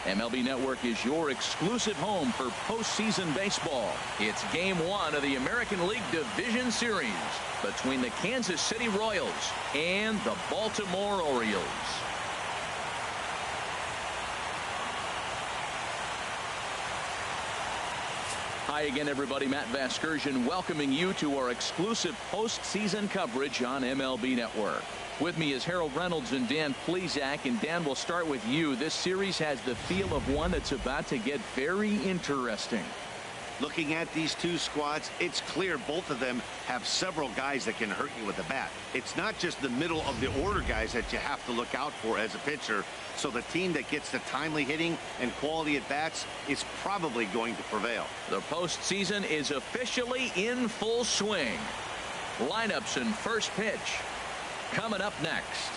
MLB Network is your exclusive home for postseason baseball. It's Game 1 of the American League Division Series between the Kansas City Royals and the Baltimore Orioles. Hi again, everybody. Matt Vasgersian welcoming you to our exclusive postseason coverage on MLB Network. With me is Harold Reynolds and Dan Plesac. And Dan, we'll start with you. This series has the feel of one that's about to get very interesting. Looking at these two squads, it's clear both of them have several guys that can hurt you with the bat. It's not just the middle of the order guys that you have to look out for as a pitcher. So the team that gets the timely hitting and quality at bats is probably going to prevail. The postseason is officially in full swing. Lineups and first pitch coming up next.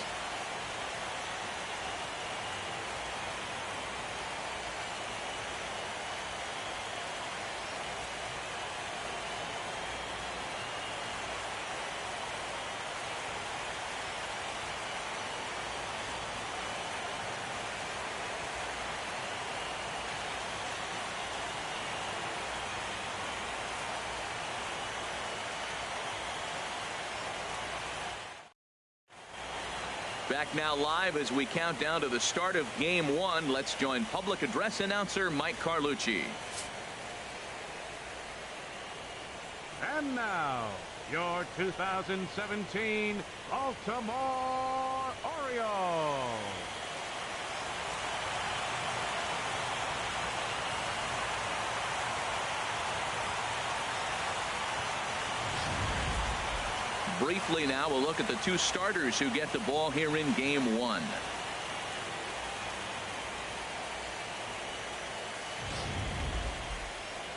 Back now live as we count down to the start of Game 1. Let's join public address announcer Mike Carlucci. And now, your 2017 Baltimore Orioles. Briefly now, we'll look at the two starters who get the ball here in Game 1.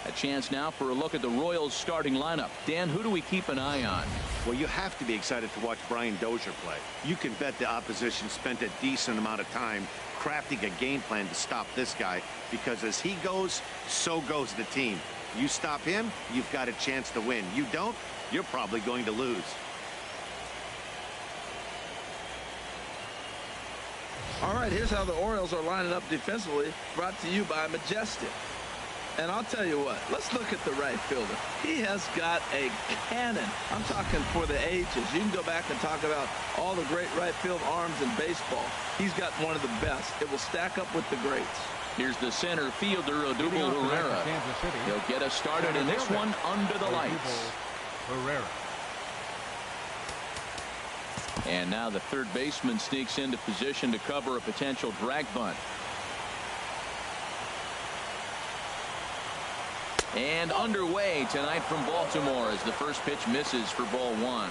A chance now for a look at the Royals starting lineup. Dan, who do we keep an eye on? Well, you have to be excited to watch Brian Dozier play. You can bet the opposition spent a decent amount of time crafting a game plan to stop this guy, because as he goes, so goes the team. You stop him, you've got a chance to win. You don't, you're probably going to lose. All right, here's how the Orioles are lining up defensively, brought to you by Majestic. And I'll tell you what, let's look at the right fielder. He has got a cannon. I'm talking for the ages. You can go back and talk about all the great right field arms in baseball. He's got one of the best. It will stack up with the greats. Here's the center fielder, Odubel Herrera. He'll get us started in this one under the lights. Herrera. And now the third baseman sneaks into position to cover a potential drag bunt. And underway tonight from Baltimore as the first pitch misses for ball one.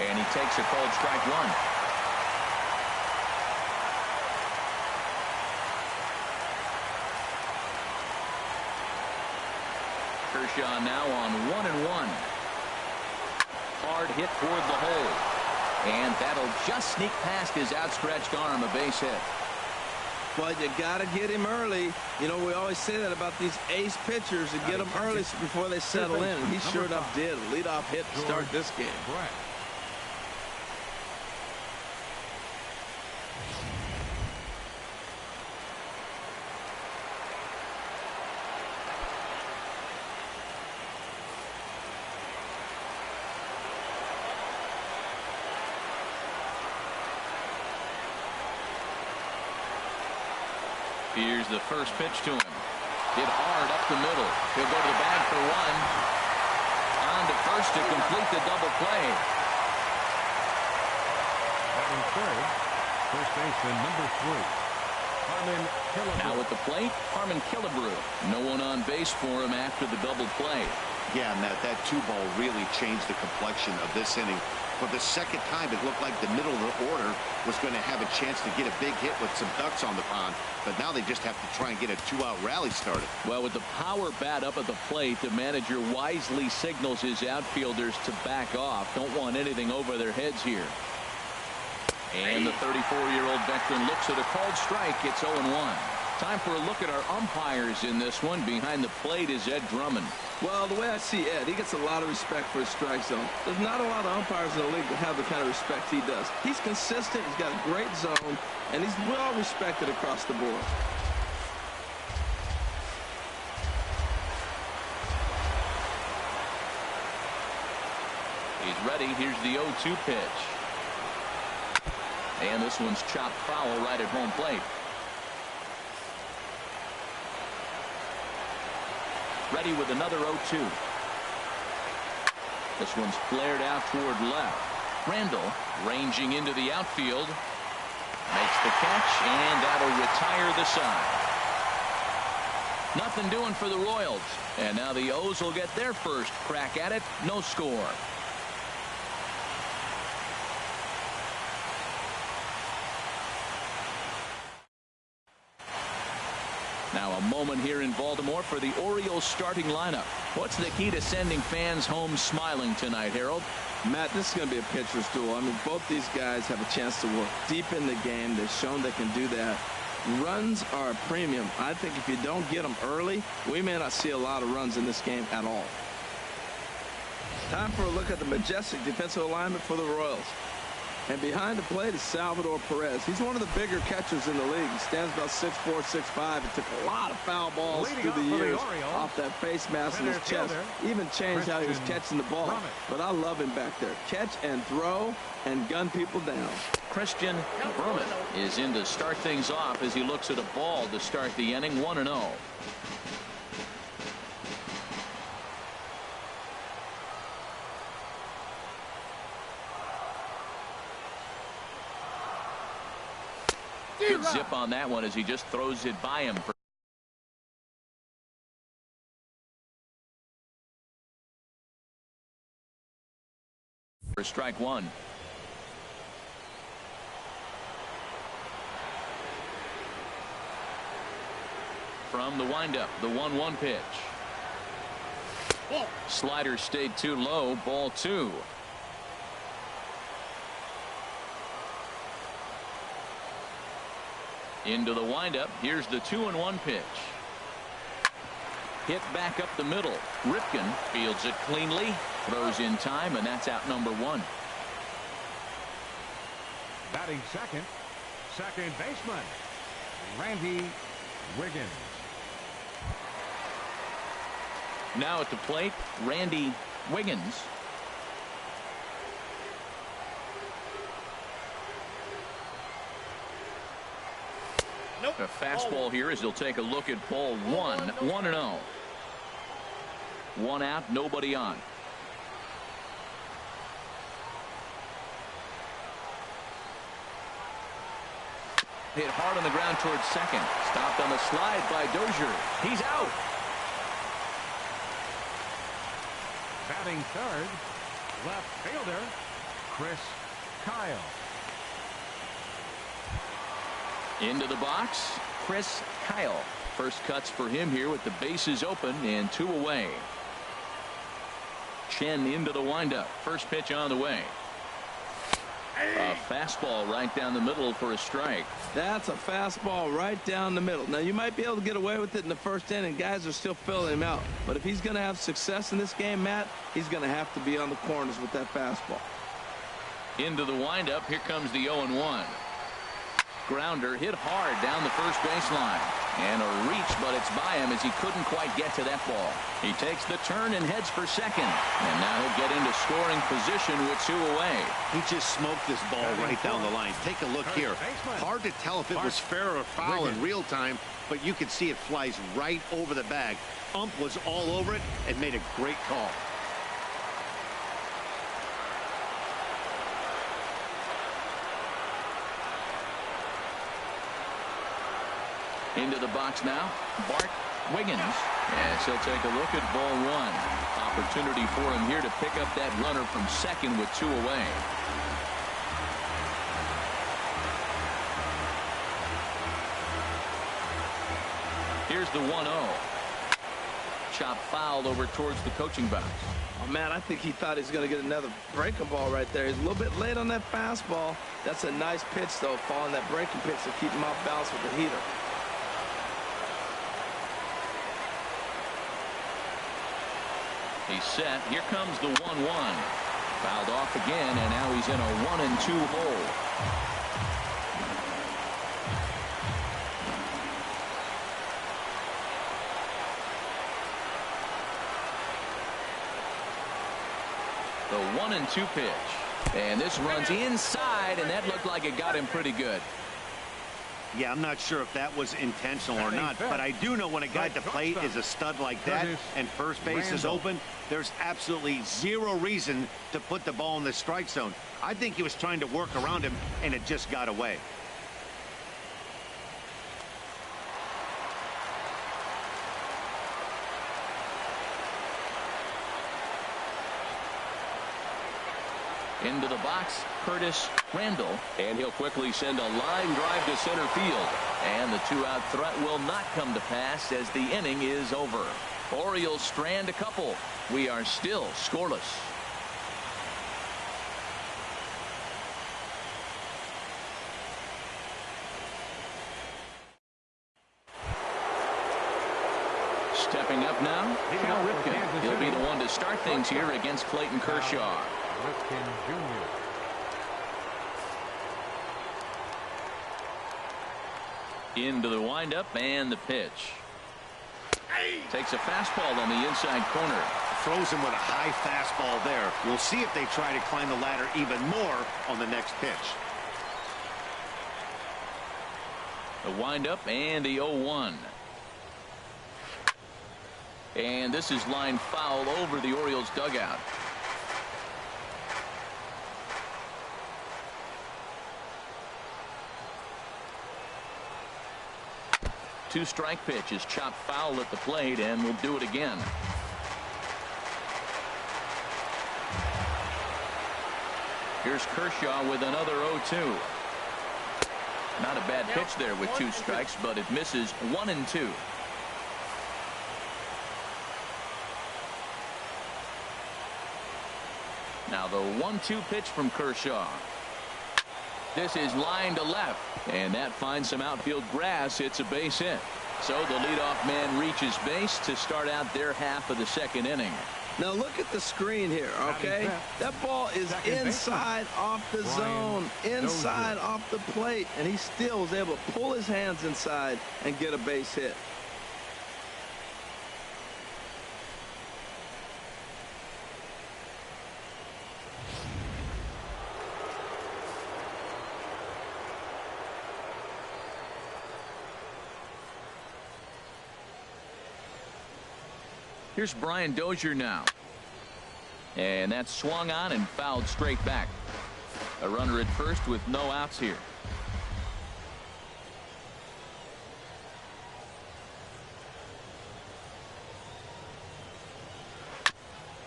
And he takes a called strike one. Kershaw now on 1-1. Hard hit toward the hole. And that'll just sneak past his outstretched arm, a base hit. But you got to get him early. You know, we always say that about these ace pitchers, and get them early before they settle in. And he sure enough did. Leadoff hit to start this game. Here's the first pitch to him. Hit hard up the middle. He'll go to the bag for one. On to first to complete the double play. Batting third, first baseman number 3. Now at the plate, Harmon Killebrew. No one on base for him after the double play. Yeah, Matt, that 2-ball really changed the complexion of this inning. For the second time, it looked like the middle of the order was going to have a chance to get a big hit with some ducks on the pond. But now they just have to try and get a 2-out rally started. Well, with the power bat up at the plate, the manager wisely signals his outfielders to back off. Don't want anything over their heads here. And the 34-year-old veteran looks at a called strike. It's 0-1. Time for a look at our umpires in this one. Behind the plate is Ed Drummond. Well, the way I see Ed, he gets a lot of respect for his strike zone. There's not a lot of umpires in the league that have the kind of respect he does. He's consistent, he's got a great zone, and he's well respected across the board. He's ready. Here's the 0-2 pitch. And this one's chopped foul right at home plate. Ready with another 0-2. This one's flared out toward left. Randall ranging into the outfield. Makes the catch, and that'll retire the side. Nothing doing for the Royals. And now the O's will get their first crack at it. No score. Now a moment here in Baltimore for the Orioles starting lineup. What's the key to sending fans home smiling tonight, Harold? Matt, this is going to be a pitcher's duel. I mean, both these guys have a chance to work deep in the game. They've shown they can do that. Runs are a premium. I think if you don't get them early, we may not see a lot of runs in this game at all. Time for a look at the majestic defensive alignment for the Royals. And behind the plate is Salvador Perez. He's one of the bigger catchers in the league. He stands about 6'4", 6'5". He took a lot of foul balls through the years off that face mask in his chest. Even changed how he was catching the ball. But I love him back there. Catch and throw and gun people down. Christian Berman is in to start things off as he looks at a ball to start the inning. 1-0. Good zip on that one as he just throws it by him for strike one. From the windup, the 1-1 pitch. Slider stayed too low. Ball 2. Into the windup. Here's the 2-1 pitch. Hit back up the middle. Ripken fields it cleanly, throws in time, and that's out number 1. Batting second baseman, Randy Wiggins. Now at the plate, Randy Wiggins. Nope. A fastball here as he'll take a look at ball 1. 1-0. 1 out, nobody on. Hit hard on the ground towards second. Stopped on the slide by Dozier. He's out. Batting third, left fielder Chris Kyle. Into the box, Chris Kyle. First cuts for him here with the bases open and 2 away. Chen into the windup. First pitch on the way. A fastball right down the middle for a strike. That's a fastball right down the middle. Now, you might be able to get away with it in the first inning. Guys are still filling him out. But if he's going to have success in this game, Matt, he's going to have to be on the corners with that fastball. Into the windup. Here comes the 0-1. Grounder hit hard down the first baseline. And a reach, but it's by him as he couldn't quite get to that ball. He takes the turn and heads for second. And now he'll get into scoring position with 2 away. He just smoked this ball right down the line. Take a look here. Hard to tell if it was fair or foul in real time, but you can see it flies right over the bag. Ump was all over it and made a great call. Into the box now, Bart Wiggins. Yes, he'll take a look at ball 1. Opportunity for him here to pick up that runner from second with 2 away. Here's the 1-0. Chop fouled over towards the coaching box. Oh, man, I think he thought he was going to get another breaking ball right there. He's a little bit late on that fastball. That's a nice pitch, though, following that breaking pitch to keep him off balance with the heater. He's set. Here comes the 1-1. Fouled off again, and now he's in a 1-2 hole. The 1-2 pitch. And this runs inside, and that looked like it got him pretty good. Yeah, I'm not sure if that was intentional or not, but I do know when a guy at the plate is a stud like that and first base is open, there's absolutely zero reason to put the ball in the strike zone. I think he was trying to work around him, and it just got away. Into the box, Curtis Randall, and he'll quickly send a line drive to center field. And the 2-out threat will not come to pass as the inning is over. Orioles strand a couple. We are still scoreless. Stepping up now, Cal Ripken. He'll be the one to start things here against Clayton Kershaw. Ripken Jr. Into the windup and the pitch. Takes a fastball on the inside corner. Throws him with a high fastball there. We'll see if they try to climb the ladder even more on the next pitch. The windup and the 0-1. And this is line foul over the Orioles dugout. Two-strike pitch is chopped foul at the plate, and we'll do it again. Here's Kershaw with another 0-2. Not a bad pitch there with two strikes, but it misses 1-2. Now the 1-2 pitch from Kershaw. This is line to left, and that finds some outfield grass. It's a base hit. So the leadoff man reaches base to start out their half of the second inning. Now look at the screen here, okay? That ball is inside off the zone, inside off the plate, and he still was able to pull his hands inside and get a base hit. Here's Brian Dozier now. And that's swung on and fouled straight back. A runner at first with no outs here.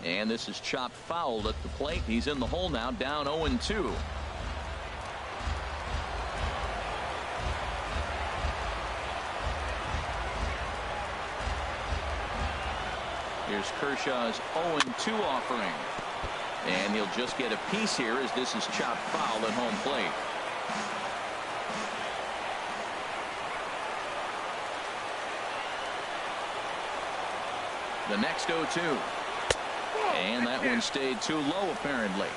And this is chopped foul at the plate. He's in the hole now, down 0-2. Here's Kershaw's 0-2 offering. And he'll just get a piece here as this is chopped foul at home plate. The next 0-2. And that one stayed too low apparently.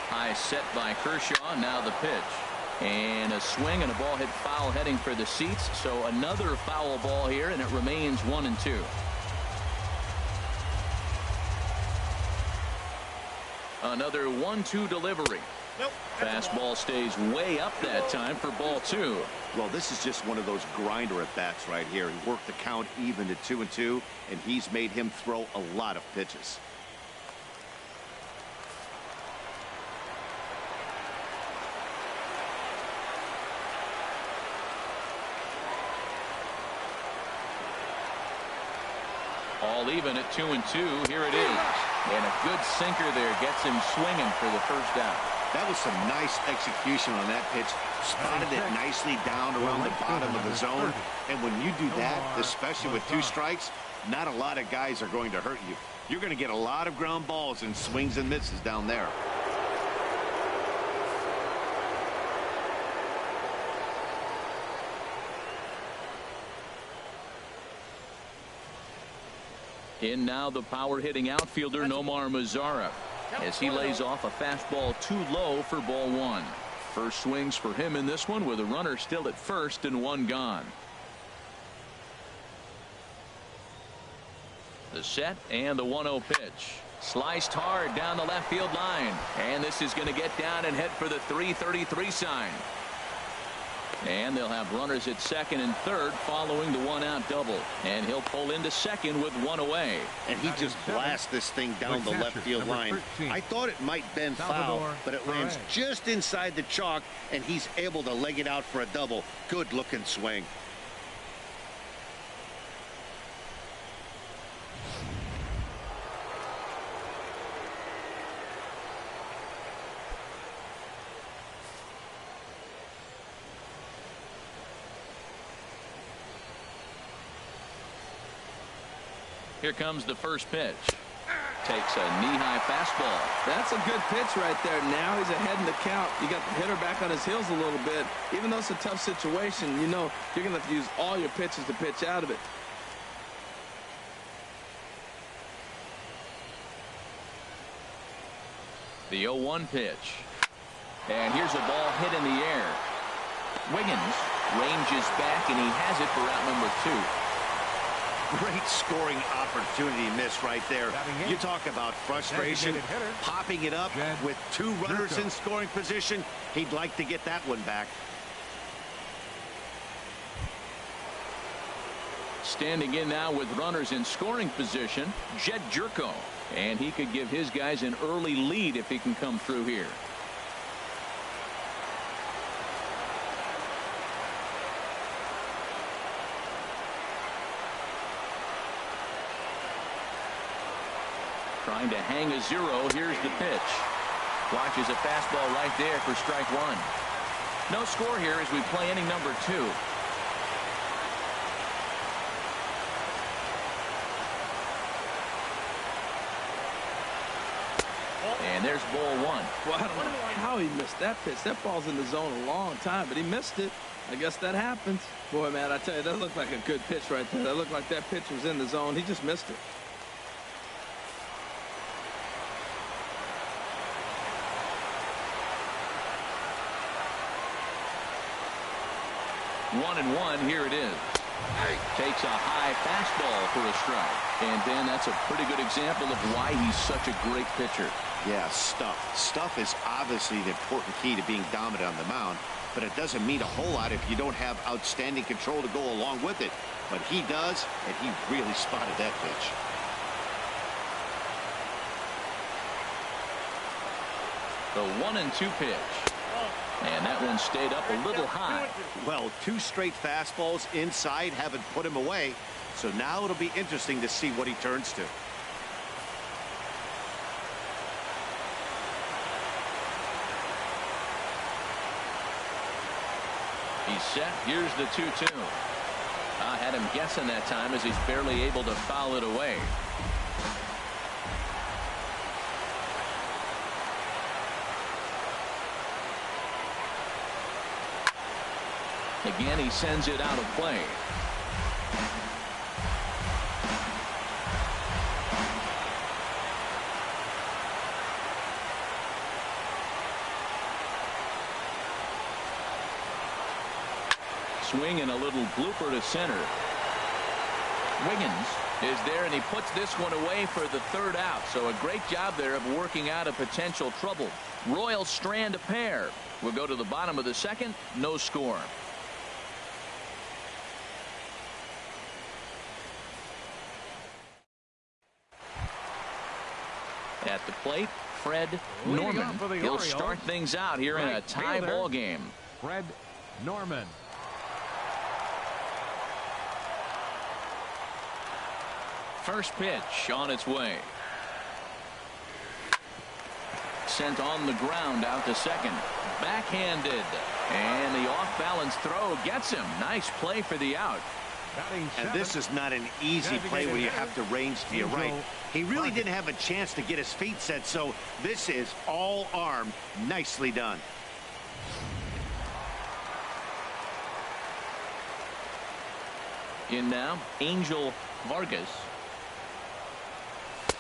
High set by Kershaw. Now the pitch. And a swing and a ball hit foul heading for the seats. So another foul ball here, and it remains 1-2. Another 1-2 delivery. Nope. Fastball stays way up that time for ball 2. Well, this is just one of those grinder at bats right here. He worked the count even to 2-2, and he's made him throw a lot of pitches. All even at 2-2. Here it is. And a good sinker there gets him swinging for the first out. That was some nice execution on that pitch. Spotted it nicely down around the bottom of the zone. And when you do that, especially with 2 strikes, not a lot of guys are going to hurt you. You're going to get a lot of ground balls and swings and misses down there. In now the power-hitting outfielder Nomar Mazara as he lays off a fastball too low for ball one. First swings for him in this one with a runner still at first and one gone. The set and the 1-0 pitch. Sliced hard down the left field line. And this is going to get down and head for the 333 sign. And they'll have runners at second and third following the one-out double. And he'll pull into second with one away. And he just blasts this thing down the left field line. I thought it might bend foul, but it lands just inside the chalk, and he's able to leg it out for a double. Good-looking swing. Here comes the first pitch. Takes a knee-high fastball. That's a good pitch right there. Now he's ahead in the count. You got the hitter back on his heels a little bit. Even though it's a tough situation, you know you're going to have to use all your pitches to pitch out of it. The 0-1 pitch. And here's a ball hit in the air. Wiggins ranges back, and he has it for out number 2. Great scoring opportunity missed right there. You talk about frustration, popping it up with 2 runners in scoring position. He'd like to get that one back. Standing in now with runners in scoring position, Jed Jerko. And he could give his guys an early lead if he can come through here. Trying to hang a 0. Here's the pitch. Watches a fastball right there for strike 1. No score here as we play inning number 2. And there's ball 1. Well, I don't know how he missed that pitch. That ball's in the zone a long time, but he missed it. I guess that happens. Boy, man, I tell you, that looked like a good pitch right there. That looked like that pitch was in the zone. He just missed it. One and one. Here it is. Takes a high fastball for a strike. And Dan, that's a pretty good example of why he's such a great pitcher. Yeah, stuff. Stuff is obviously the important key to being dominant on the mound, but it doesn't mean a whole lot if you don't have outstanding control to go along with it. But he does, and he really spotted that pitch. The 1-2 pitch. And that one stayed up a little high. Well, 2 straight fastballs inside haven't put him away. So now it'll be interesting to see what he turns to. He's set. Here's the 2-2. I had him guessing that time as he's barely able to foul it away. Again, he sends it out of play. Swing and a little blooper to center. Wiggins is there, and he puts this one away for the 3rd out. So a great job there of working out a potential trouble. Royals strand a pair. We'll go to the bottom of the 2nd. No score. At the plate, Fred Norman. He'll start things out here in a tie ball game. Fred Norman. First pitch on its way. Sent on the ground out to second. Backhanded. And the off-balance throw gets him. Nice play for the out. And this is not an easy play where you have to range to your right. He really didn't have a chance to get his feet set, so this is all arm. Nicely done. In now, Angel Vargas.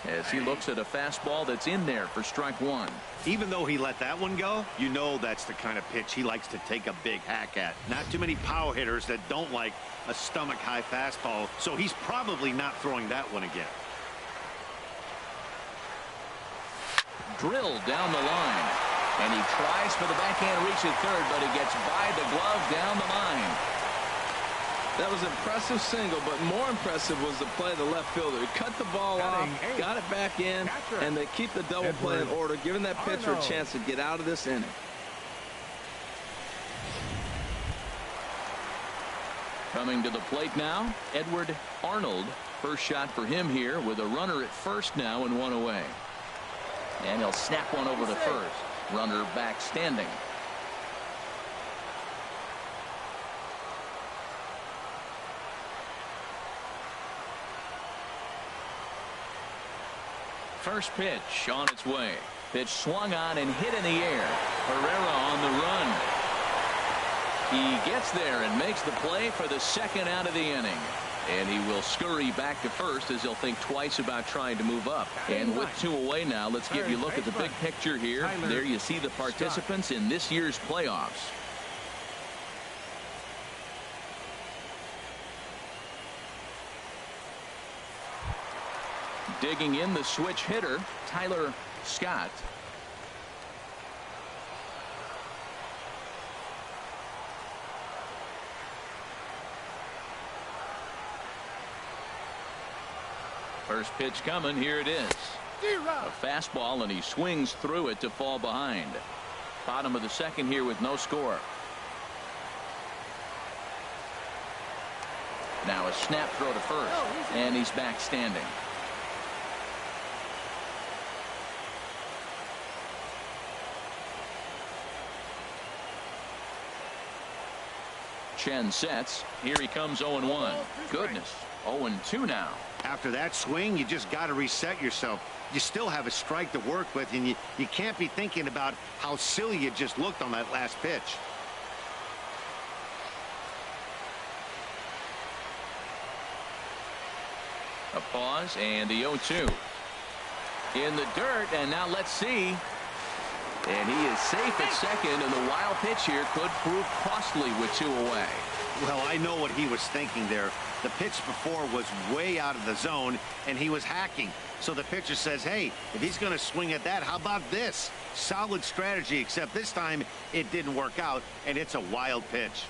as he looks at a fastball that's in there for strike one. Even though he let that one go, you know that's the kind of pitch he likes to take a big hack at. Not too many power hitters that don't like a stomach-high fastball, so he's probably not throwing that one again. Drilled down the line, and he tries for the backhand reach at third, but he gets by the glove down the line. That was an impressive single, but more impressive was the play of the left fielder. He cut the ball off, got it back in, and they keep the double play in order, giving that pitcher a chance to get out of this inning. Coming to the plate now, Edward Arnold. First shot for him here with a runner at first now and one away. And he'll snap one over to first. Runner back standing. First pitch on its way. Pitch swung on and hit in the air. Herrera on the run. He gets there and makes the play for the second out of the inning. And he will scurry back to first as he'll think twice about trying to move up. And with two away now, let's give you a look at the big picture here. There you see the participants in this year's playoffs. Digging in the switch hitter, Tyler Scott. First pitch coming. Here it is. A fastball, and he swings through it to fall behind. Bottom of the second here with no score. Now a snap throw to first, and he's back standing. Chen sets. Here he comes 0-1. Goodness, 0-2 now. After that swing, you just got to reset yourself. You still have a strike to work with, and you can't be thinking about how silly you just looked on that last pitch. A pause and the 0-2. In the dirt, and now let's see. And he is safe at second, and the wild pitch here could prove costly with two away. Well, I know what he was thinking there. The pitch before was way out of the zone, and he was hacking. So the pitcher says, hey, if he's going to swing at that, how about this? Solid strategy, except this time it didn't work out, and it's a wild pitch.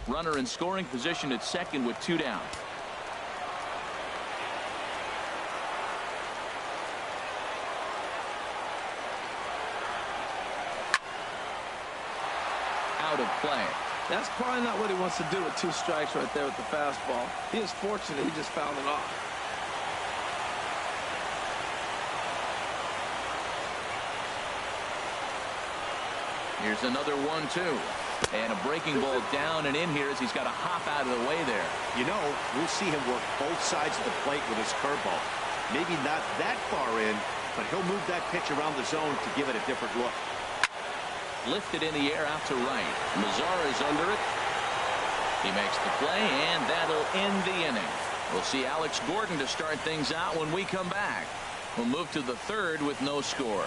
Runner in scoring position at second with two down. Out of play. That's probably not what he wants to do with two strikes right there with the fastball. He is fortunate he just fouled it off. Here's another 1-2. And a breaking ball down and in here as he's got to hop out of the way there. You know, we'll see him work both sides of the plate with his curveball. Maybe not that far in, but he'll move that pitch around the zone to give it a different look. Lifted in the air out to right. Mazara is under it. He makes the play, and that'll end the inning. We'll see Alex Gordon to start things out when we come back. We'll move to the third with no score.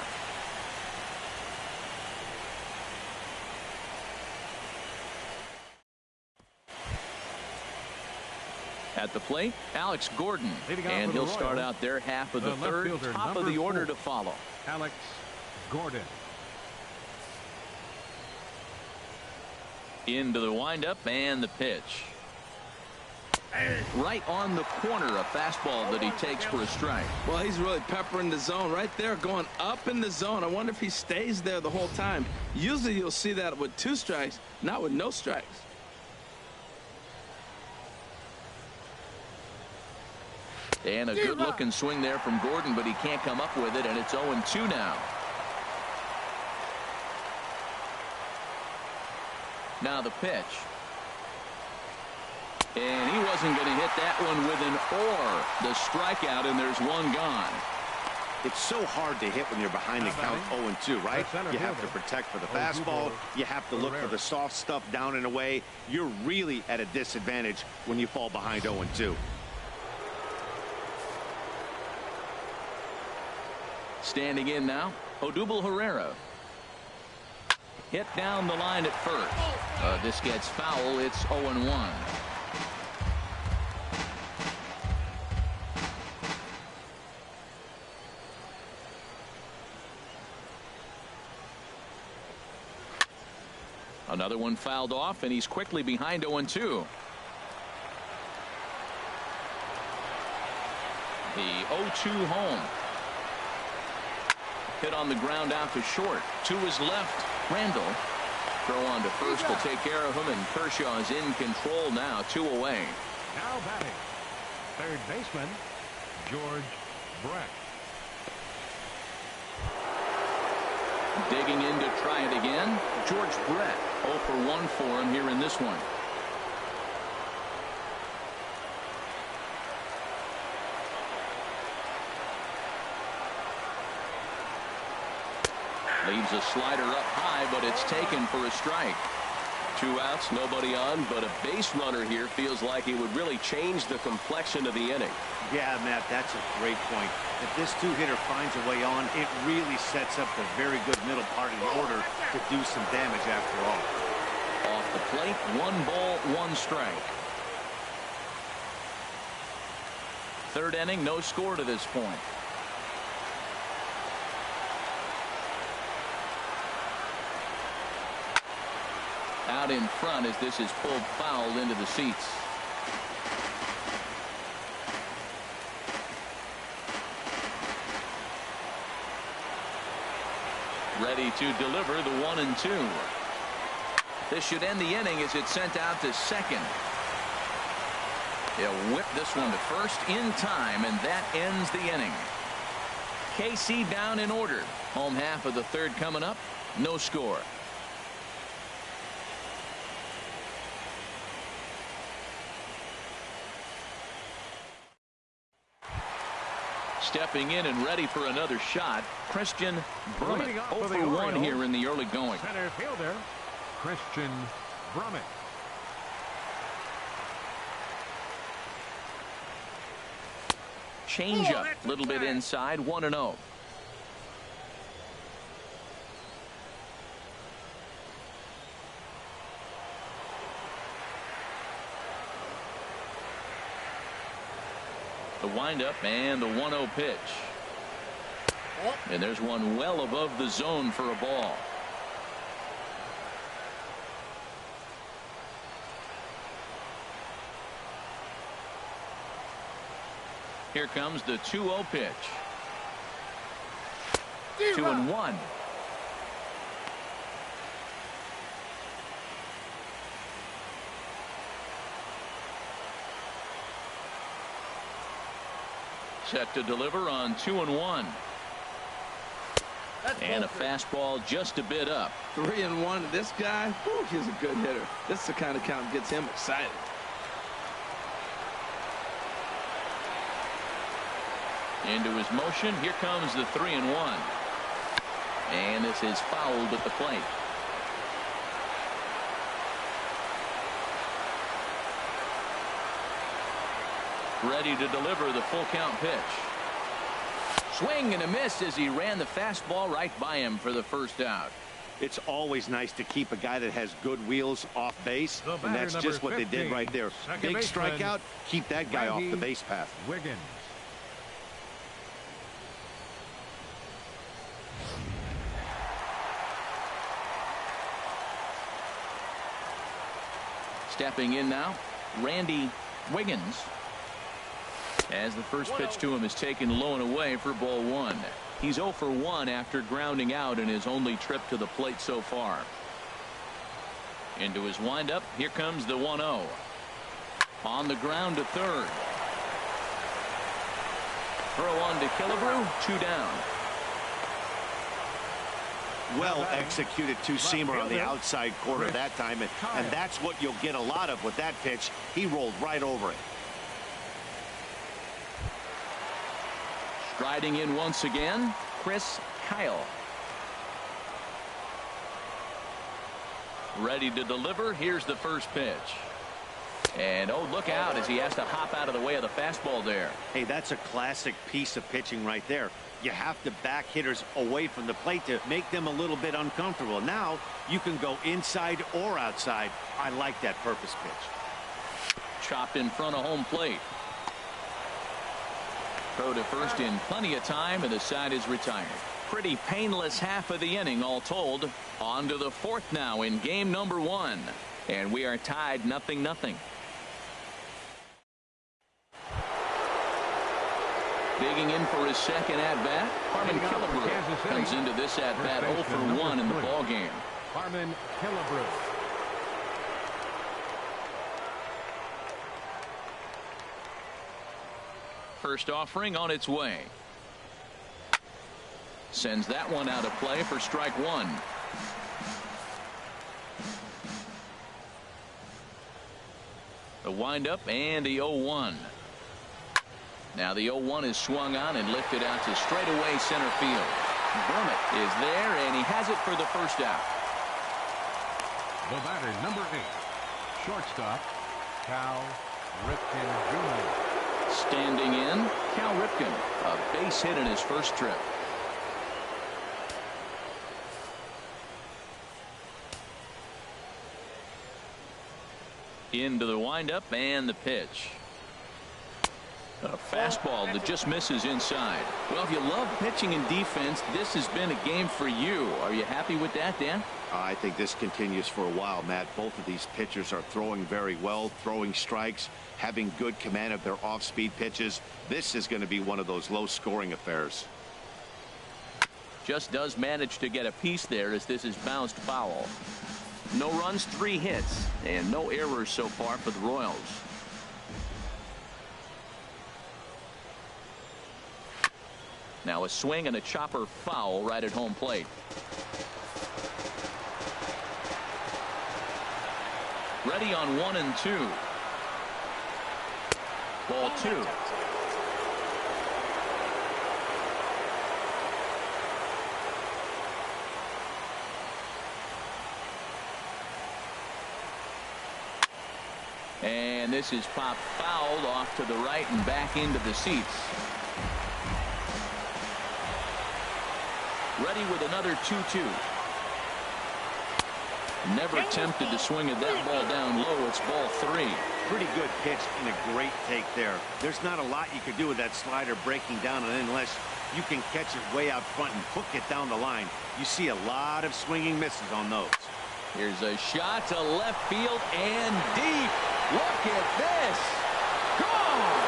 At the plate, Alex Gordon, and he'll start out their half of the third, top of the order to follow. Alex Gordon. Into the windup and the pitch. Right on the corner, a fastball that he takes for a strike. Well, he's really peppering the zone right there, going up in the zone. I wonder if he stays there the whole time. Usually you'll see that with two strikes, not with no strikes. And a good-looking swing there from Gordon, but he can't come up with it, and it's 0-2 now. Now the pitch. And he wasn't going to hit that one with an or. The strikeout, and there's one gone. It's so hard to hit when you're behind the count 0-2, right? You have to protect for the fastball. You have to look for the soft stuff down and away. You're really at a disadvantage when you fall behind 0-2. Standing in now, Odubel Herrera. Hit down the line at first. This gets foul. It's 0-1. Another one fouled off, and he's quickly behind 0-2. The 0-2 home. Hit on the ground out to short. To his left, Randall. Throw on to first will take care of him, and Kershaw is in control now, 2 away. Now batting, third baseman, George Brett. Digging in to try it again, George Brett. 0 for 1 for him here in this one. Leaves a slider up high, but it's taken for a strike. 2 outs, nobody on, but a base runner here feels like it would really change the complexion of the inning. Yeah, Matt, that's a great point. If this 2-hitter finds a way on, it really sets up the very good middle part of the order to do some damage after all. Off the plate, 1 ball, 1 strike. Third inning, no score to this point. Out in front as this is pulled foul into the seats. Ready to deliver the 1-2. This should end the inning as it's sent out to second. He'll whip this one to first in time, and that ends the inning. KC down in order. Home half of the third coming up. No score. Stepping in and ready for another shot, Christian Brummett. 0 for 1 here in the early going. Center fielder, Christian Brummett. Changeup, a little bit inside, 1-0. The windup and the 1-0 pitch. And there's one well above the zone for a ball. Here comes the 2-0 pitch. 2-1. Set to deliver on 2-1. And a fastball just a bit up. 3-1. This guy, whew, he's a good hitter. This is the kind of count that gets him excited. Into his motion. Here comes the 3-1. And this is fouled at the plate. Ready to deliver the full count pitch. Swing and a miss as he ran the fastball right by him for the first out. It's always nice to keep a guy that has good wheels off base, and that's just what they did right there. Big strikeout, keep that guy off the base path. Wiggins. Stepping in now, Randy Wiggins. As the first pitch to him is taken low and away for ball 1. He's 0 for 1 after grounding out in his only trip to the plate so far. Into his windup. Here comes the 1-0. On the ground to third. Throw on to Killebrew. 2 down. Well executed two-seamer on the outside corner that time, and that's what you'll get a lot of with that pitch. He rolled right over it. Riding in once again, Chris Kyle. Ready to deliver. Here's the first pitch. And oh, look out as he has to hop out of the way of the fastball there. Hey, that's a classic piece of pitching right there. You have to back hitters away from the plate to make them a little bit uncomfortable. Now you can go inside or outside. I like that purpose pitch. Chopped in front of home plate. Throw to first in plenty of time, and the side is retired. Pretty painless half of the inning all told. On to the fourth now in game number 1. And we are tied 0-0. Digging in for his second at-bat, Harmon Killebrew comes into this at-bat 0 for 1 in the ballgame. Harmon Killebrew. First offering on its way. Sends that one out of play for strike 1. The windup and the 0-1. Now the 0-1 is swung on and lifted out to straightaway center field. Brummett is there, and he has it for the first out. The batter, number 8, shortstop, Cal Ripken Jr. Standing in, Cal Ripken, a base hit in his first trip. Into the windup and the pitch. A fastball that just misses inside. Well, if you love pitching and defense, this has been a game for you. Are you happy with that, Dan? I think this continues for a while, Matt. Both of these pitchers are throwing very well, throwing strikes, having good command of their off-speed pitches. This is going to be one of those low-scoring affairs. Just does manage to get a piece there as this is bounced foul. No runs, 3 hits, and no errors so far for the Royals. Now a swing and a chopper foul right at home plate. Ready on 1 and 2. Ball 2. And this is popped fouled off to the right and back into the seats. Ready with another 2-2. Never tempted to swing at that ball down low. It's ball 3. Pretty good pitch and a great take there. There's not a lot you could do with that slider breaking down, and unless you can catch it way out front and hook it down the line, you see a lot of swinging misses on those. Here's a shot to left field and deep. Look at this. Gone.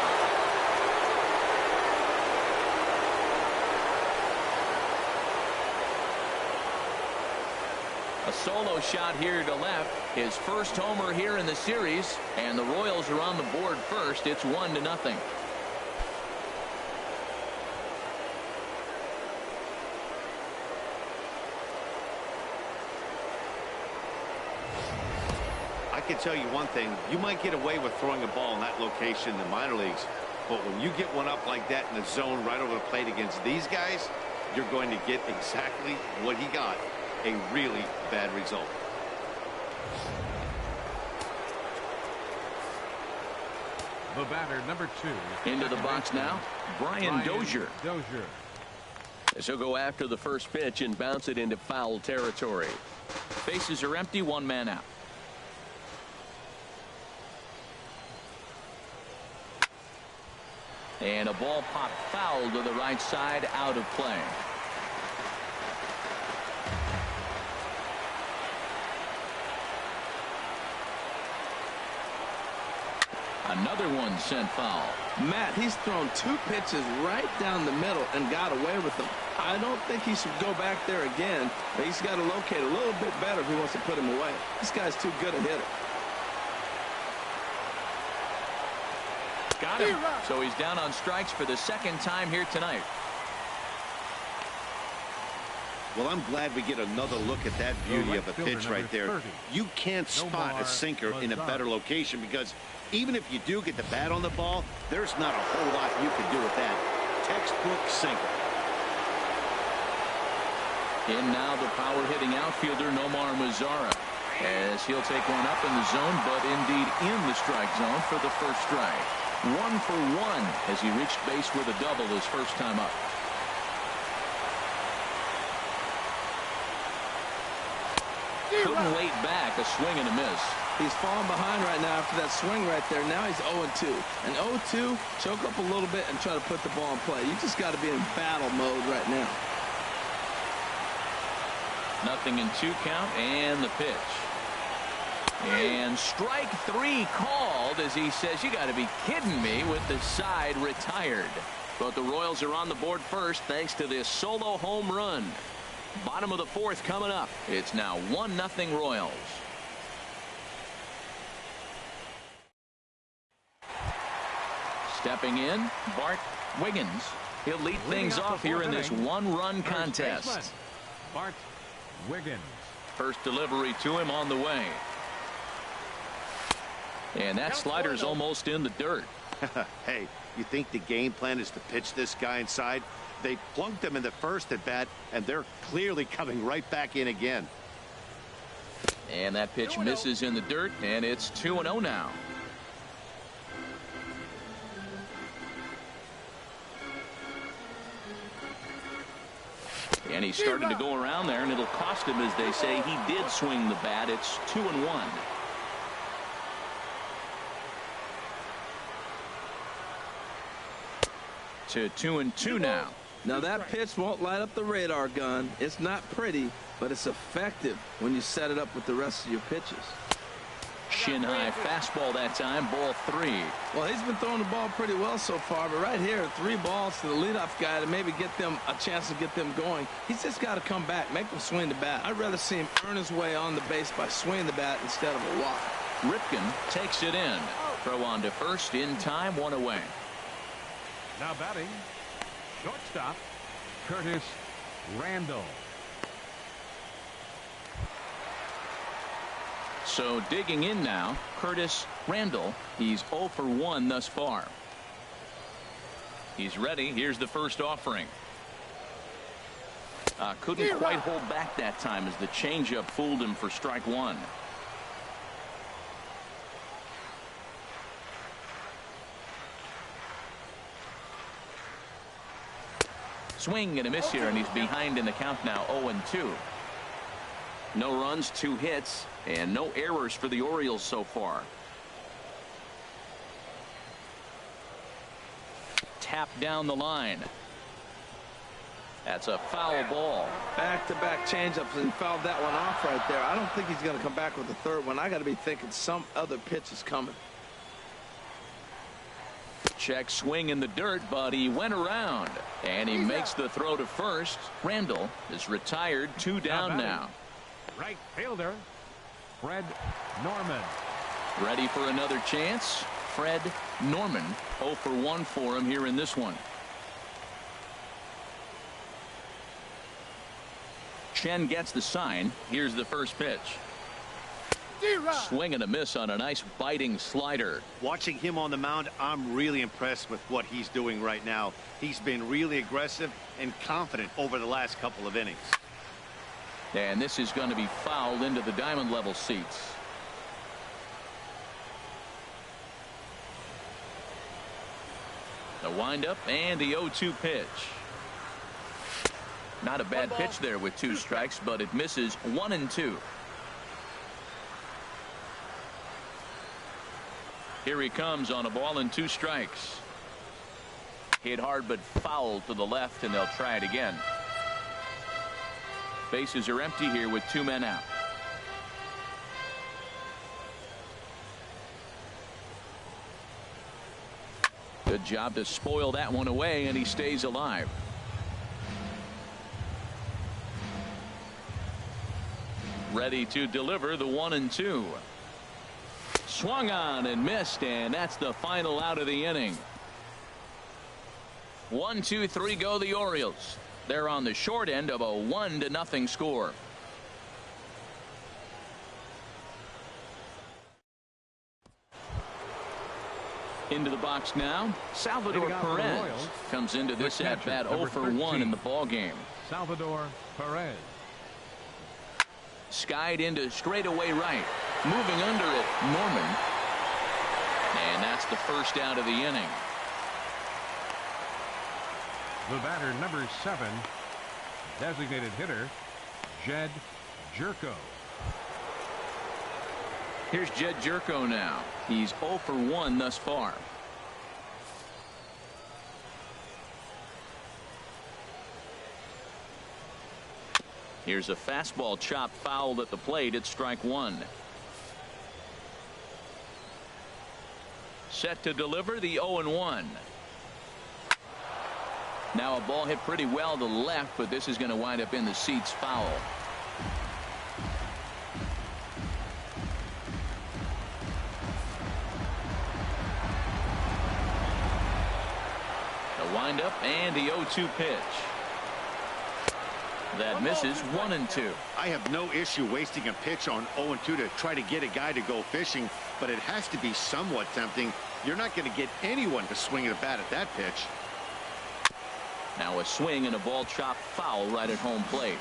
A solo shot here to left. His first homer here in the series, and the Royals are on the board first. It's 1-0. I can tell you one thing. You might get away with throwing a ball in that location in the minor leagues, but when you get one up like that in the zone right over the plate against these guys, you're going to get exactly what he got. A really bad result. The batter, number 2. Into the box now, Brian Dozier. Dozier. As he'll go after the first pitch and bounce it into foul territory. Bases are empty, 1 man out. And a ball popped foul to the right side, out of play. Another one sent foul. Matt, he's thrown 2 pitches right down the middle and got away with them. I don't think he should go back there again. He's got to locate a little bit better if he wants to put him away. This guy's too good a hitter. Got him. So he's down on strikes for the second time here tonight. Well, I'm glad we get another look at that beauty of a pitch right there. You can't spot a sinker in a better location because even if you do get the bat on the ball, there's not a whole lot you can do with that. textbook single. In now the power-hitting outfielder Nomar Mazara, as he'll take one up in the zone, but indeed in the strike zone for the first strike. 1 for 1 as he reached base with a double his first time up. Couldn't wait back. A swing and a miss. He's falling behind right now after that swing right there. Now he's 0-2. And 0-2, choke up a little bit and try to put the ball in play. You just got to be in battle mode right now. Nothing in 2 count, and the pitch. And strike 3 called as he says, you got to be kidding me, with the side retired. But the Royals are on the board first thanks to this solo home run. Bottom of the 4th coming up. It's now 1-0 Royals. Stepping in, Bart Wiggins. He'll lead things off here in this 1-run contest. Bart Wiggins. First delivery to him on the way. And that slider's almost in the dirt. Hey, you think the game plan is to pitch this guy inside? They plunked him in the first at bat, and they're clearly coming right back in again. And that pitch misses in the dirt, and it's 2-0 now. And he's starting to go around there, and it'll cost him, as they say. He did swing the bat. It's 2-1. To 2-2 now. Now that pitch won't light up the radar gun. It's not pretty, but it's effective when you set it up with the rest of your pitches. Shin high fastball that time, ball 3. Well, he's been throwing the ball pretty well so far, but right here, 3 balls to the leadoff guy to maybe get them a chance to get them going. He's just got to come back, make them swing the bat. I'd rather see him earn his way on the base by swinging the bat instead of a walk. Ripken takes it in. Throw on to first in time, 1 away. Now batting, shortstop, Curtis Randall. So digging in now, Curtis Randall. He's 0 for 1 thus far. He's ready. Here's the first offering. Couldn't quite hold back that time as the changeup fooled him for strike 1. Swing and a miss here, and he's behind in the count now, 0-2. No runs, 2 hits, and no errors for the Orioles so far. Tap down the line. That's a foul ball. Back-to-back changeups, and he fouled that one off right there. I don't think he's going to come back with the third one. I got to be thinking some other pitch is coming. Check swing in the dirt, but he went around, and he makes the throw to first. Randall is retired, 2 down now. Right fielder, Fred Norman. Ready for another chance. Fred Norman, 0 for 1 for him here in this one. Chen gets the sign. Here's the first pitch. Swing and a miss on a nice biting slider. Watching him on the mound, I'm really impressed with what he's doing right now. He's been really aggressive and confident over the last couple of innings. And this is going to be fouled into the diamond level seats. The windup and the 0-2 pitch. Not a bad pitch there with 2 strikes, but it misses 1-2. Here he comes on a ball and 2 strikes. Hit hard but foul to the left, and they'll try it again. Bases are empty here with 2 men out. Good job to spoil that one away, and he stays alive. Ready to deliver the 1-2. Swung on and missed, and that's the final out of the inning. 1, 2, 3 go the Orioles. They're on the short end of a 1-0 score. Into the box now, Salvador Perez comes into this at bat 0 for 1 in the ball game. Salvador Perez. Skied into straightaway right. Moving under it, Norman. And that's the first out of the inning. The batter, number 7, designated hitter, Jed Jerko. Here's Jed Jerko now. He's 0 for 1 thus far. Here's a fastball chopped fouled at the plate. It's strike 1. Set to deliver the 0-1. Now a ball hit pretty well to the left, but this is going to wind up in the seats foul. The windup and the 0-2 pitch. That misses 1-2. I have no issue wasting a pitch on 0-2 to try to get a guy to go fishing, but it has to be somewhat tempting. You're not going to get anyone to swing at a bat at that pitch. Now a swing and a ball chopped foul right at home plate.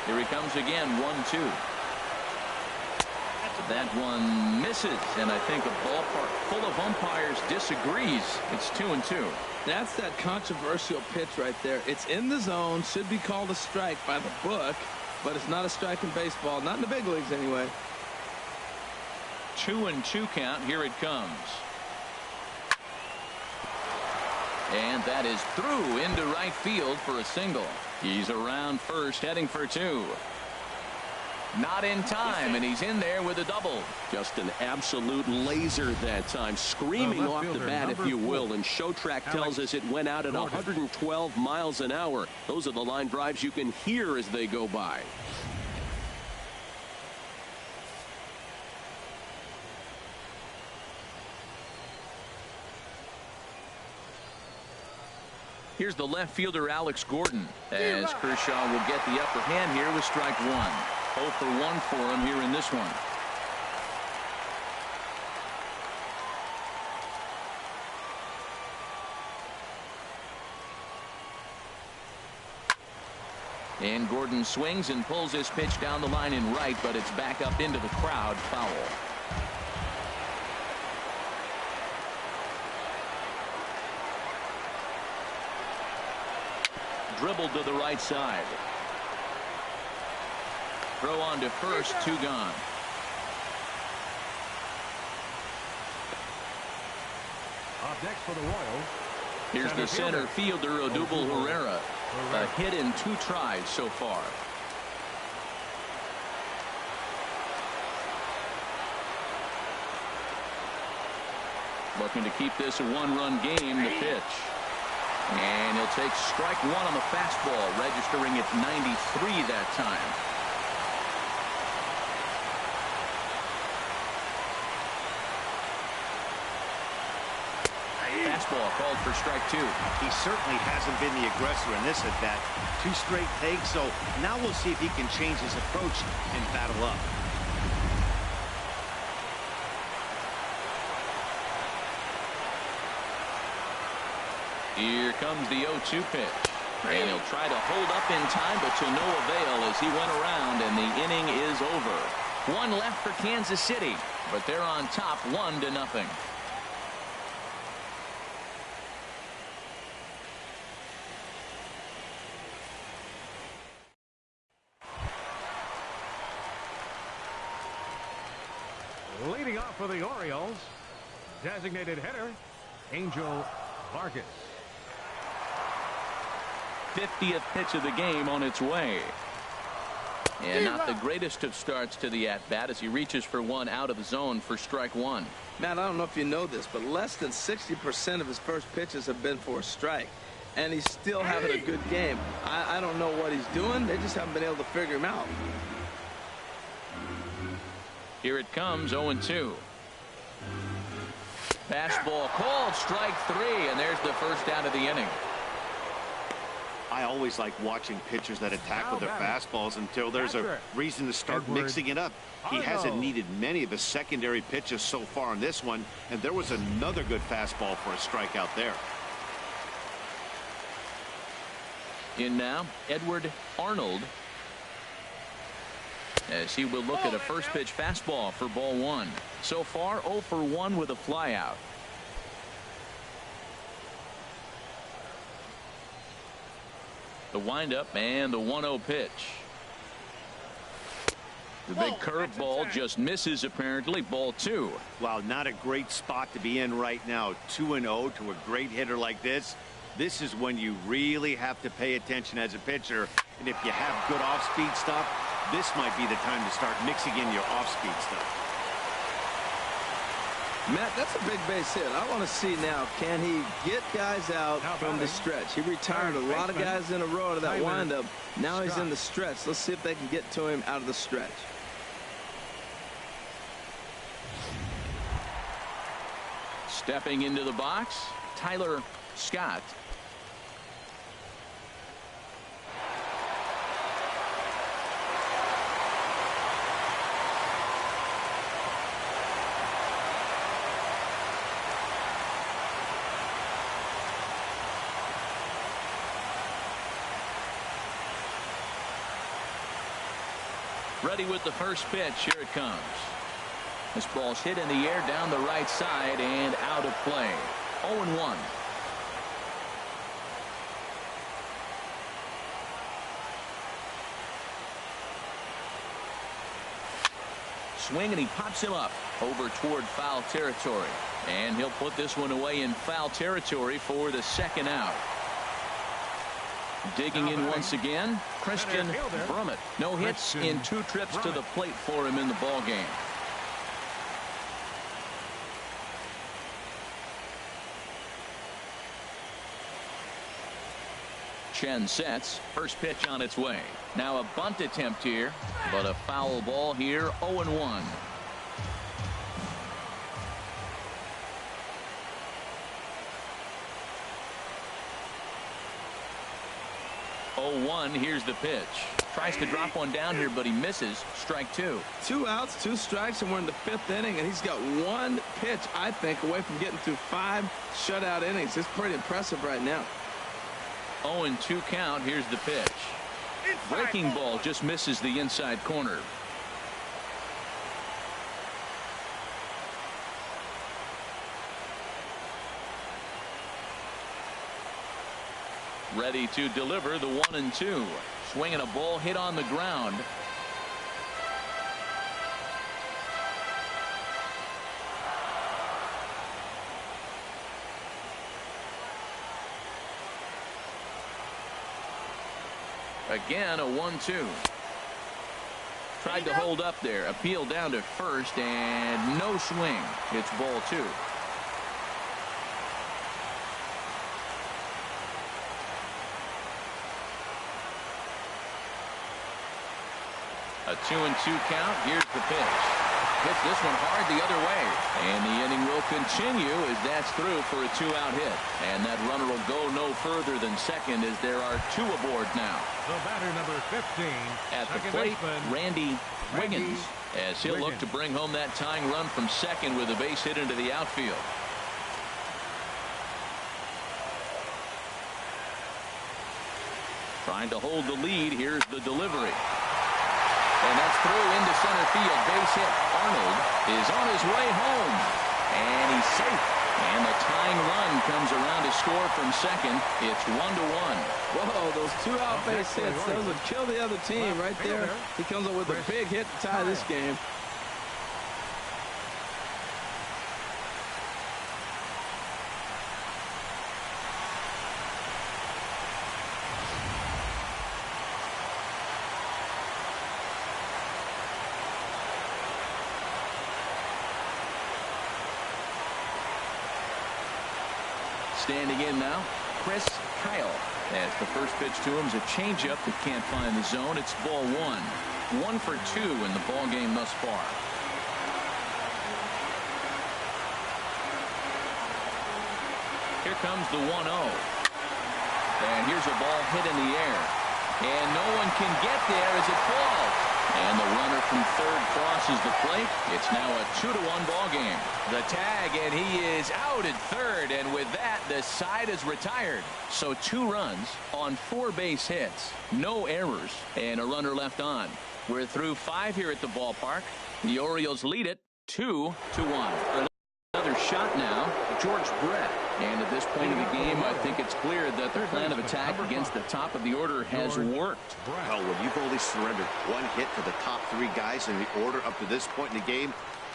Here he comes again, 1-2. That one misses, and I think a ballpark full of umpires disagrees. It's 2-2. That's that controversial pitch right there. It's in the zone, should be called a strike by the book, but it's not a strike in baseball, not in the big leagues anyway. 2-2 count. Here it comes. And that is through into right field for a single. He's around first, heading for 2. Not in time, and he's in there with a double. Just an absolute laser that time, screaming off the bat, if you will. And Showtrack tells us it went out at 112 miles an hour. Those are the line drives you can hear as they go by. Here's the left fielder, Alex Gordon, as Kershaw will get the upper hand here with strike 1. 0 for 1 for him here in this one. And Gordon swings and pulls his pitch down the line in right, but it's back up into the crowd, foul. Dribbled to the right side. Throw on to first, 2 gone. Up next for the Royals. Here's the center fielder, Odubel Herrera. A hit in 2 tries so far. Looking to keep this a 1-run game. The pitch. And he'll take strike 1 on the fastball, registering at 93 that time. Fastball called for strike 2. He certainly hasn't been the aggressor in this at bat. 2 straight takes, so now we'll see if he can change his approach and battle up. Here comes the 0-2 pitch. And he'll try to hold up in time, but to no avail as he went around, and the inning is over. 1 left for Kansas City, but they're on top 1-0. Leading off for the Orioles, designated hitter, Angel Vargas. 50th pitch of the game on its way. And not the greatest of starts to the at-bat as he reaches for 1 out of the zone for strike 1. Matt, I don't know if you know this, but less than 60% of his first pitches have been for a strike. And he's still having a good game. I don't know what he's doing. They just haven't been able to figure him out. Here it comes, 0-2. Fastball called, strike 3, and there's the first out of the inning. I always like watching pitchers that attack with their fastballs until there's a reason to start mixing it up. He hasn't needed many of the secondary pitches so far in this one, and there was another good fastball for a strikeout there. In now, Edward Arnold, as he will look at a first pitch fastball for ball one. So far 0 for 1 with a flyout. The windup and the 1-0 pitch. The big curveball just misses apparently. Ball two. Wow, not a great spot to be in right now. 2-0 to a great hitter like this. This is when you really have to pay attention as a pitcher. And if you have good off-speed stuff, this might be the time to start mixing in your off-speed stuff. Matt, that's a big base hit. I want to see now, can he get guys out from the stretch? He retired a lot of guys in a row to that windup. Now he's in the stretch. Let's see if they can get to him out of the stretch. Stepping into the box, Tyler Scott. Ready with the first pitch. Here it comes. This ball's hit in the air down the right side and out of play. 0-1. Swing, and he pops him up over toward foul territory. And he'll put this one away in foul territory for the second out. Digging in once again, Christian Brummett. No hits in 2 trips to the plate for him in the ball game. Chen sets. First pitch on its way. Now a bunt attempt here, but a foul ball here. 0-1. 0-1. Here's the pitch. Tries to drop one down here, but he misses. Strike two. 2 outs, 2 strikes, and we're in the 5th inning, and he's got 1 pitch, I think, away from getting through 5 shutout innings. It's pretty impressive right now. 0-2 count. Here's the pitch. Breaking ball just misses the inside corner. Ready to deliver the 1-2. Swinging a ball hit on the ground. Again, a 1-2. Tried to hold up there. Appeal down to first, and no swing. It's ball 2. A 2-2 count. Here's the pitch. Hits this one hard the other way. And the inning will continue as that's through for a 2-out hit. And that runner will go no further than second as there are 2 aboard now. The batter, number 15. At the plate, Randy Wiggins, as he'll look to bring home that tying run from second with a base hit into the outfield. Trying to hold the lead. Here's the delivery. And that's through into center field. Base hit. Arnold is on his way home. And he's safe. And the tying run comes around to score from second. It's 1-1. Whoa, those 2-out base hits. Those would kill the other team right there. He comes up with a big hit to tie this game. Standing in now, Chris Kyle. As the first pitch to him is a changeup that can't find the zone. It's ball 1. 1 for 2 in the ball game thus far. Here comes the 1-0. And here's a ball hit in the air. And no one can get there as it falls. And the runner from third crosses the plate. It's now a 2-1 ball game. The tag, and he is out at third. And with that, the side is retired. So 2 runs on 4 base hits. No errors. And a runner left on. We're through 5 here at the ballpark. The Orioles lead it 2-1. Another shot now, George Brett. And at this point of the game, I think it's clear that the plan of attack against the top of the order has worked. Well, when you've only surrendered 1 hit to the top 3 guys in the order up to this point in the game,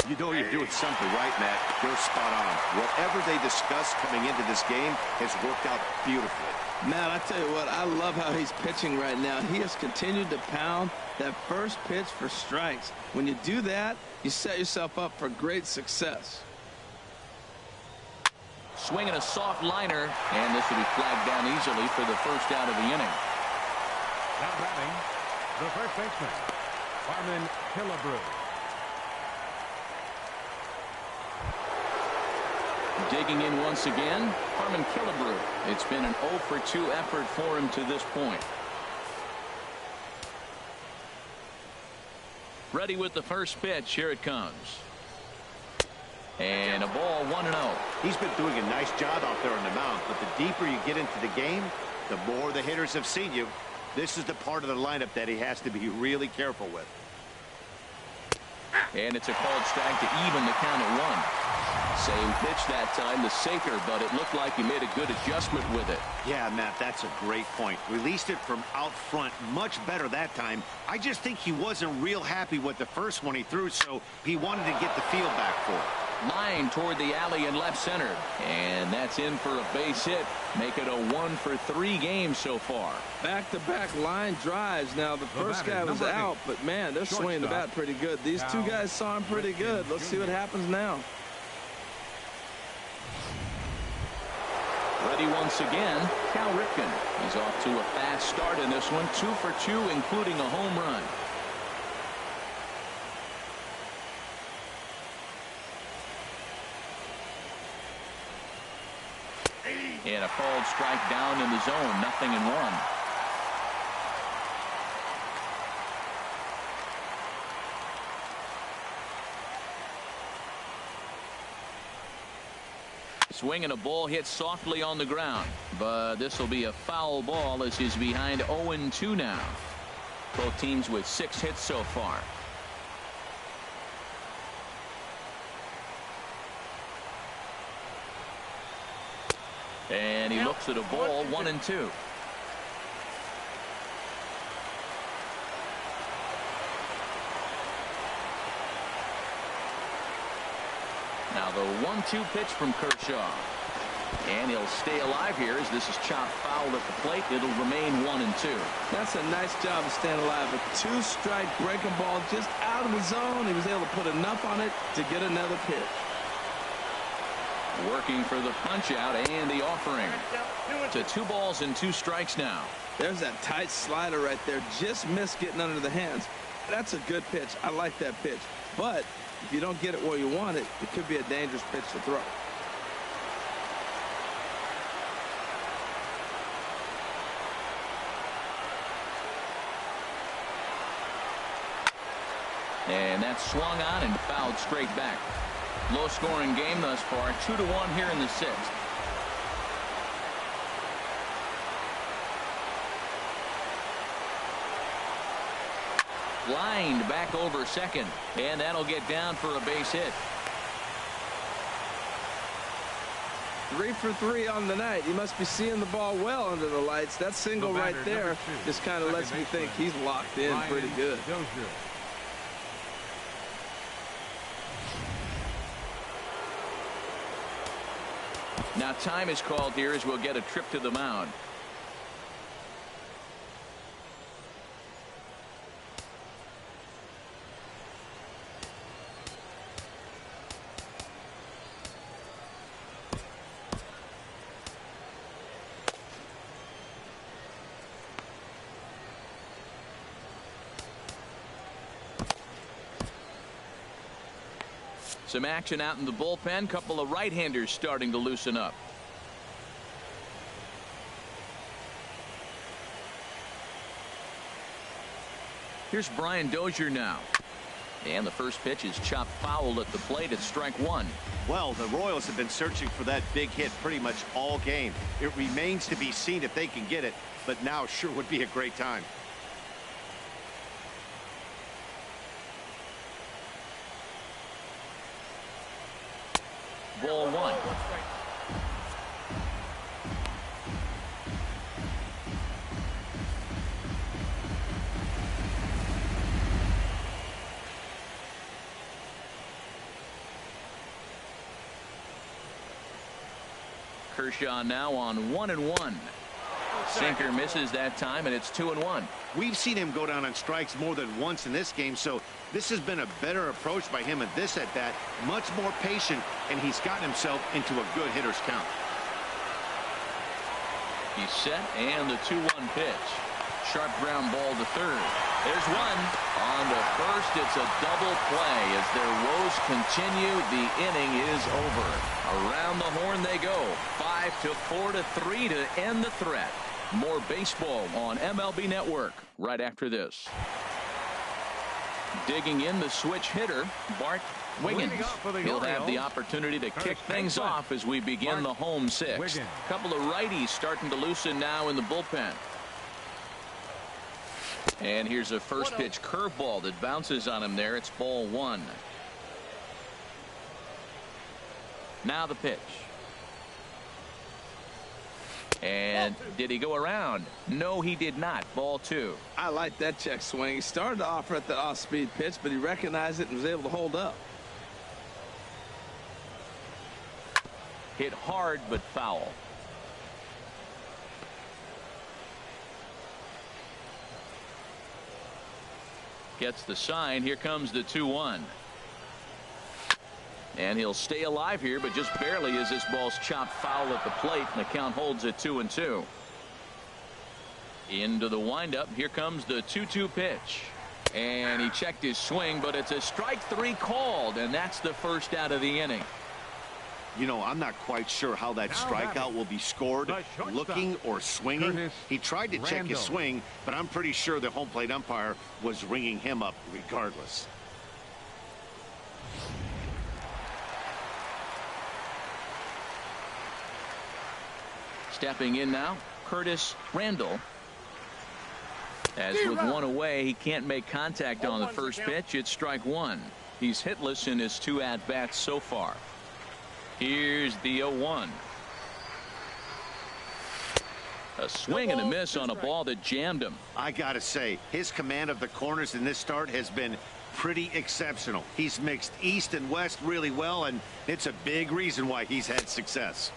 you know you're doing something right, Matt. You're spot on. Whatever they discussed coming into this game has worked out beautifully. Matt, I tell you what, I love how he's pitching right now. He has continued to pound that first pitch for strikes. When you do that, you set yourself up for great success. Swinging a soft liner, and this will be flagged down easily for the first out of the inning. Now batting, the first baseman, Harmon Killebrew. Digging in once again, Harmon Killebrew. It's been an 0-for-2 effort for him to this point. Ready with the first pitch. Here it comes. And a ball 1-0. He's been doing a nice job out there on the mound, but the deeper you get into the game, the more the hitters have seen you. This is the part of the lineup that he has to be really careful with. And it's a called strike to even the count at 1. Same pitch that time, the sinker, but it looked like he made a good adjustment with it. Yeah, Matt, that's a great point. Released it from out front much better that time. I just think he wasn't real happy with the first one he threw, so he wanted to get the feel back for it. Line toward the alley in left center, and that's in for a base hit. Make it a 1-for-3 game so far. Back-to-back line drives. Now the first guy was out, but man, they're swinging the bat pretty good. These 2 guys saw him pretty good. Let's see what happens now. Ready once again, Cal Ripken. He's off to a fast start in this one, 2 for 2, including a home run. And a called strike down in the zone, 0-1. Swinging a ball hit softly on the ground, but this will be a foul ball as he's behind 0-2 now. Both teams with 6 hits so far. And he looks at a ball, 1-2. Now the 1-2 pitch from Kershaw. And he'll stay alive here as this is chopped foul at the plate. It'll remain 1-2. That's a nice job of staying alive. A 2-strike breaking ball just out of the zone. He was able to put enough on it to get another pitch. Working for the punch out and the offering. To 2 balls and 2 strikes now. There's that tight slider right there. Just missed getting under the hands. That's a good pitch. I like that pitch. But if you don't get it where you want it, it could be a dangerous pitch to throw. And that's swung on and fouled straight back. Low scoring game thus far, 2-1 here in the 6th. Lined back over second, and that'll get down for a base hit. 3 for 3 on the night. He must be seeing the ball well under the lights. That single right there just kind of lets me think he's locked in pretty good. Now time is called here as we'll get a trip to the mound. Some action out in the bullpen. Couple of right-handers starting to loosen up. Here's Brian Dozier now. And the first pitch is chopped foul at the plate. It's strike one. Well, the Royals have been searching for that big hit pretty much all game. It remains to be seen if they can get it, but now sure would be a great time. Ball one. Kershaw now on 1-1. Sinker misses that time, and it's 2-1. We've seen him go down on strikes more than once in this game, so this has been a better approach by him at this at-bat. Much more patient, and he's gotten himself into a good hitter's count. He's set, and the 2-1 pitch. Sharp ground ball to third. There's one. On to first, it's a double play. As their woes continue, the inning is over. Around the horn they go. 5-4 to 3 to end the threat. More baseball on MLB Network right after this. Digging in the switch hitter, Bart Wiggins. He'll have the opportunity to kick things off as we begin the home sixth. A couple of righties starting to loosen now in the bullpen. And here's a first pitch curveball that bounces on him there. It's ball one. Now the pitch. And did he go around? No, he did not. Ball two. I like that check swing. He started to offer at the off-speed pitch, but he recognized it and was able to hold up. Hit hard but foul. Gets the sign. Here comes the 2-1. And he'll stay alive here, but just barely as this ball's chopped foul at the plate, and the count holds at 2-2. Into the windup. Here comes the 2-2 pitch. And he checked his swing, but it's a strike three called, and that's the first out of the inning. You know, I'm not quite sure how that strikeout will be scored, looking or swinging. He tried to check his swing, but I'm pretty sure the home plate umpire was ringing him up regardless. Stepping in now, Curtis Randall. As with one away, he can't make contact on the first pitch. It's strike one. He's hitless in his two at-bats so far. Here's the 0-1. A swing and a miss on a ball that jammed him. I gotta say, his command of the corners in this start has been pretty exceptional. He's mixed east and west really well, and it's a big reason why he's had success.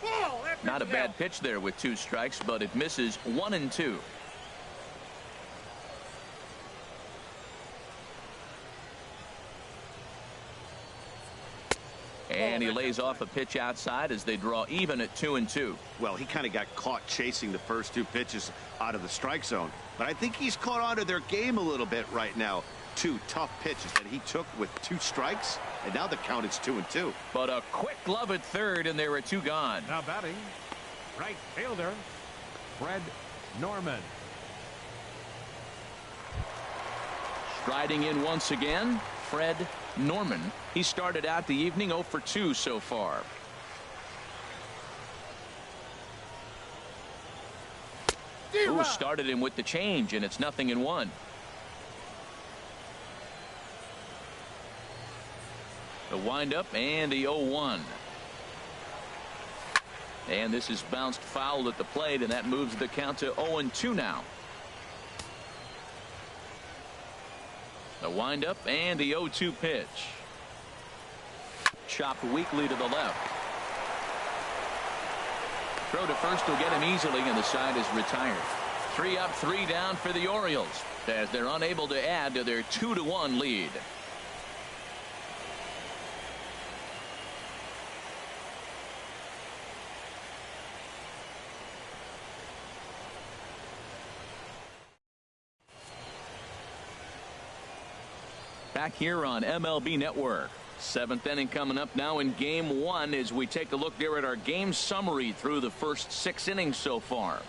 Not a bad pitch there with two strikes, but it misses 1-2. And he lays off a pitch outside as they draw even at 2-2. Well, he kind of got caught chasing the first two pitches out of the strike zone, but I think he's caught on to their game a little bit right now. Two tough pitches that he took with two strikes, and now the count is 2-2. But a quick glove at third, and there are two gone. Now batting, right fielder, Fred Norman. Striding in once again, Fred Norman. He started out the evening 0 for 2 so far. Who started him with the change, and it's 0-1. The windup and the 0-1. And this is bounced foul at the plate, and that moves the count to 0-2 now. The windup and the 0-2 pitch. Chopped weakly to the left. Throw to first will get him easily, and the side is retired. 3 up, 3 down for the Orioles as they're unable to add to their 2-1 lead. Back here on MLB Network. 7th inning coming up now in game 1 as we take a look there at our game summary through the first 6 innings so far.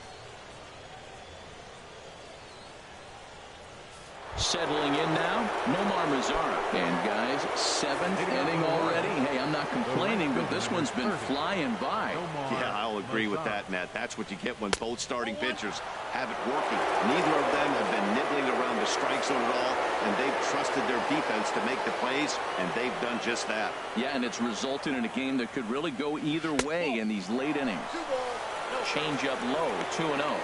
Settling in now, Nomar Mazara. And guys, 7th inning already. Hey, I'm not complaining, but this one's been flying by. Yeah, I'll agree with that, Matt. That's what you get when both starting pitchers have it working. Neither of them have been nibbling around the strike zone at all, and they've trusted their defense to make the plays, and they've done just that. Yeah, and it's resulted in a game that could really go either way in these late innings. Change up low, 2-0.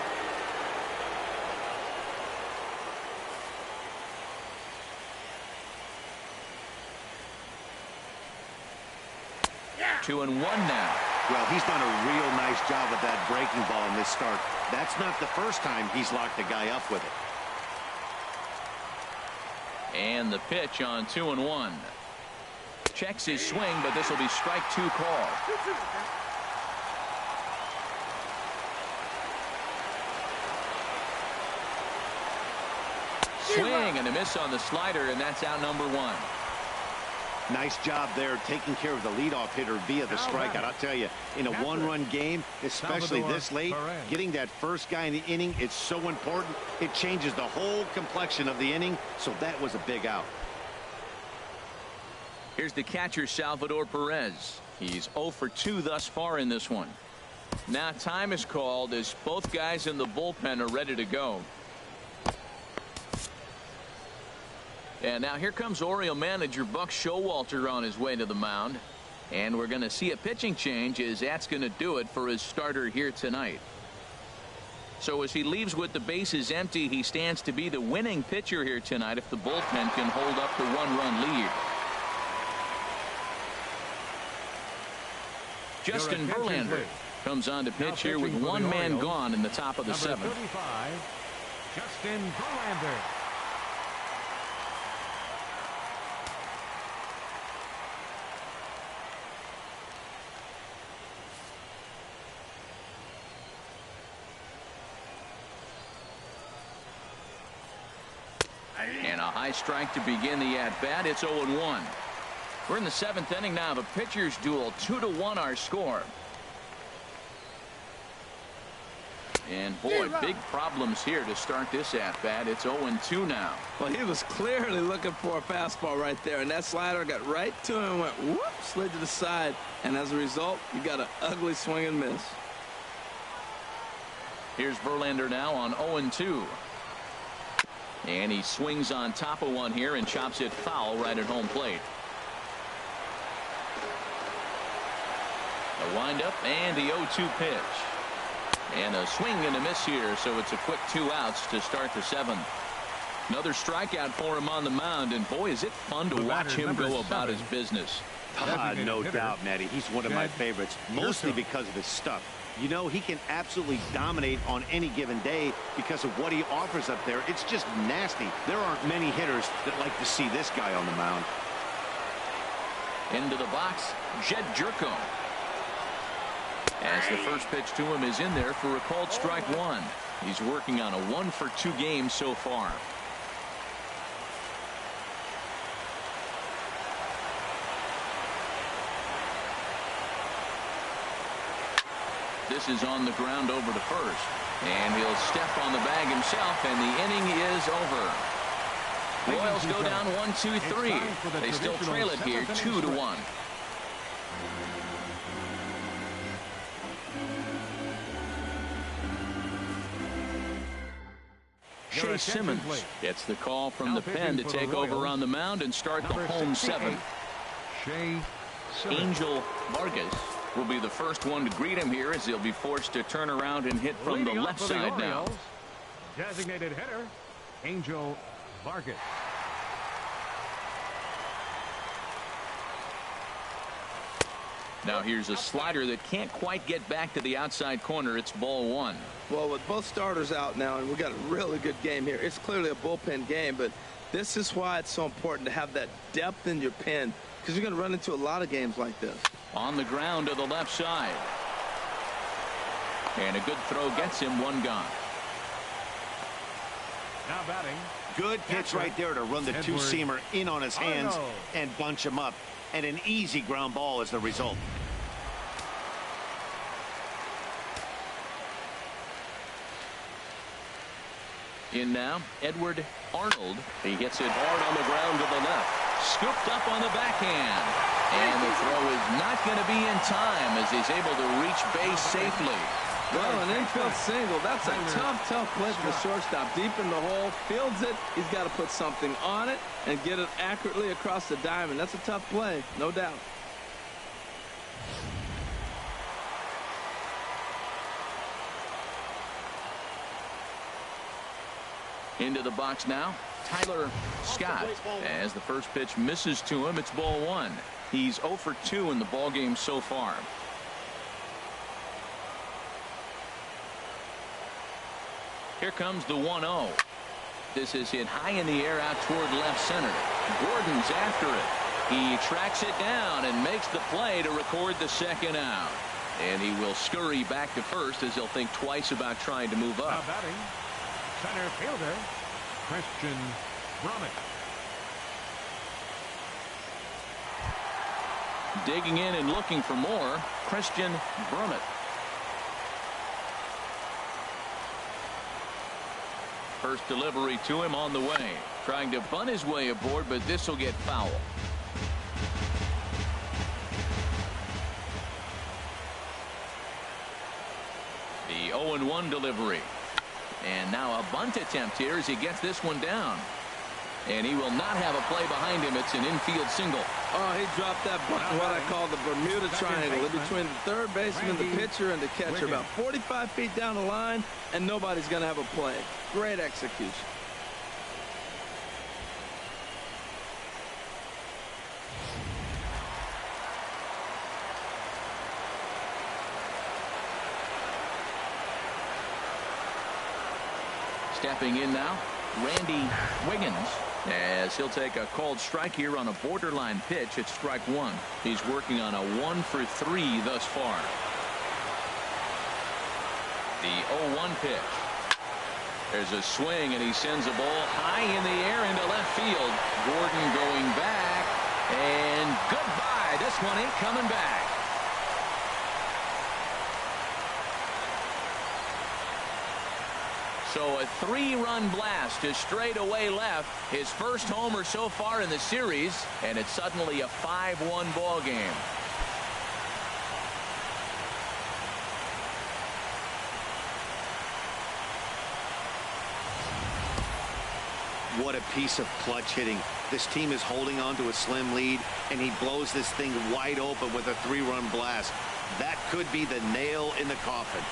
2-1 now. Well, he's done a real nice job with that breaking ball in this start. That's not the first time he's locked the guy up with it. And the pitch on 2-1. Checks his swing, but this will be strike 2 call. Swing and a miss on the slider, and that's out number 1. Nice job there taking care of the leadoff hitter via the strikeout. I'll tell you, in a one-run game, especially this late, getting that first guy in the inning is so important. It changes the whole complexion of the inning, so that was a big out. Here's the catcher, Salvador Perez. He's 0 for 2 thus far in this one. Now time is called as both guys in the bullpen are ready to go. And now here comes Oriole manager Buck Showalter on his way to the mound. And we're going to see a pitching change as that's going to do it for his starter here tonight. So as he leaves with the bases empty, he stands to be the winning pitcher here tonight if the bullpen can hold up the 1-run lead. Justin Verlander comes on to pitch here with one man gone in the top of the 7th. Justin Verlander. And a high strike to begin the at-bat. It's 0-1. We're in the 7th inning now. The pitchers duel, 2-1 our score. And boy, big problems here to start this at-bat. It's 0-2 now. Well, he was clearly looking for a fastball right there, and that slider got right to him and went whoop, slid to the side, and as a result, you got an ugly swing and miss. Here's Verlander now on 0-2. And he swings on top of one here and chops it foul right at home plate. A windup and the 0-2 pitch. And a swing and a miss here, so it's a quick 2 outs to start the 7th. Another strikeout for him on the mound, and boy, is it fun to watch him go about his business. No doubt, Matty. He's one of my favorites, mostly because of his stuff. You know, he can absolutely dominate on any given day because of what he offers up there. It's just nasty. There aren't many hitters that like to see this guy on the mound. Into the box, Jed Jerko. As the first pitch to him is in there for a called strike 1. He's working on a 1 for 2 game so far. This is on the ground over to first. And he'll step on the bag himself, and the inning is over. Royals go down 1-2-3. They still trail it here 2-1. Shea Simmons gets the call from the pen to take over on the mound and start the home 7th. Angel Vargas will be the first one to greet him here as he'll be forced to turn around and hit from the left side now. Designated hitter, Angel Vargas. Now here's a slider that can't quite get back to the outside corner. It's ball 1. Well, with both starters out now, and we got a really good game here. It's clearly a bullpen game, but this is why it's so important to have that depth in your pen, because you're going to run into a lot of games like this. On the ground to the left side. And a good throw gets him 1 gone. Now batting. Good pitch right there to run the two-seamer in on his hands and bunch him up. And an easy ground ball is the result. In now, Edward Arnold. He gets it hard on the ground to the left. Scooped up on the backhand. And the throw is not going to be in time as he's able to reach base safely. Well, an infield single. That's a tough play for the shortstop. Deep in the hole, fields it. He's got to put something on it and get it accurately across the diamond. That's a tough play, no doubt. Into the box now, Tyler Scott. As the first pitch misses to him, it's ball one. He's 0 for 2 in the ballgame so far. Here comes the 1-0. This is hit high in the air out toward left center. Gordon's after it. He tracks it down and makes the play to record the second out. And he will scurry back to first as he'll think twice about trying to move up. Now batting, center fielder, Christian Brummett. Digging in and looking for more, Christian Brummett. First delivery to him on the way. Trying to bunt his way aboard, but this will get foul. The 0-1 delivery. And now a bunt attempt here as he gets this one down. And he will not have a play behind him. It's an infield single. Oh, he dropped that bunt, what I call the Bermuda Triangle, in between the third baseman, the pitcher, and the catcher. About 45 feet down the line, and nobody's going to have a play. Great execution. Stepping in now, Randy Wiggins, as he'll take a called strike here on a borderline pitch. It's strike one. He's working on a 1 for 3 thus far. The 0-1 pitch. There's a swing, and he sends a ball high in the air into left field. Gordon going back, and goodbye. This one ain't coming back. So a 3-run blast to straightaway left. His first homer so far in the series, and it's suddenly a 5-1 ball game. What a piece of clutch hitting. This team is holding on to a slim lead, and he blows this thing wide open with a 3-run blast. That could be the nail in the coffin.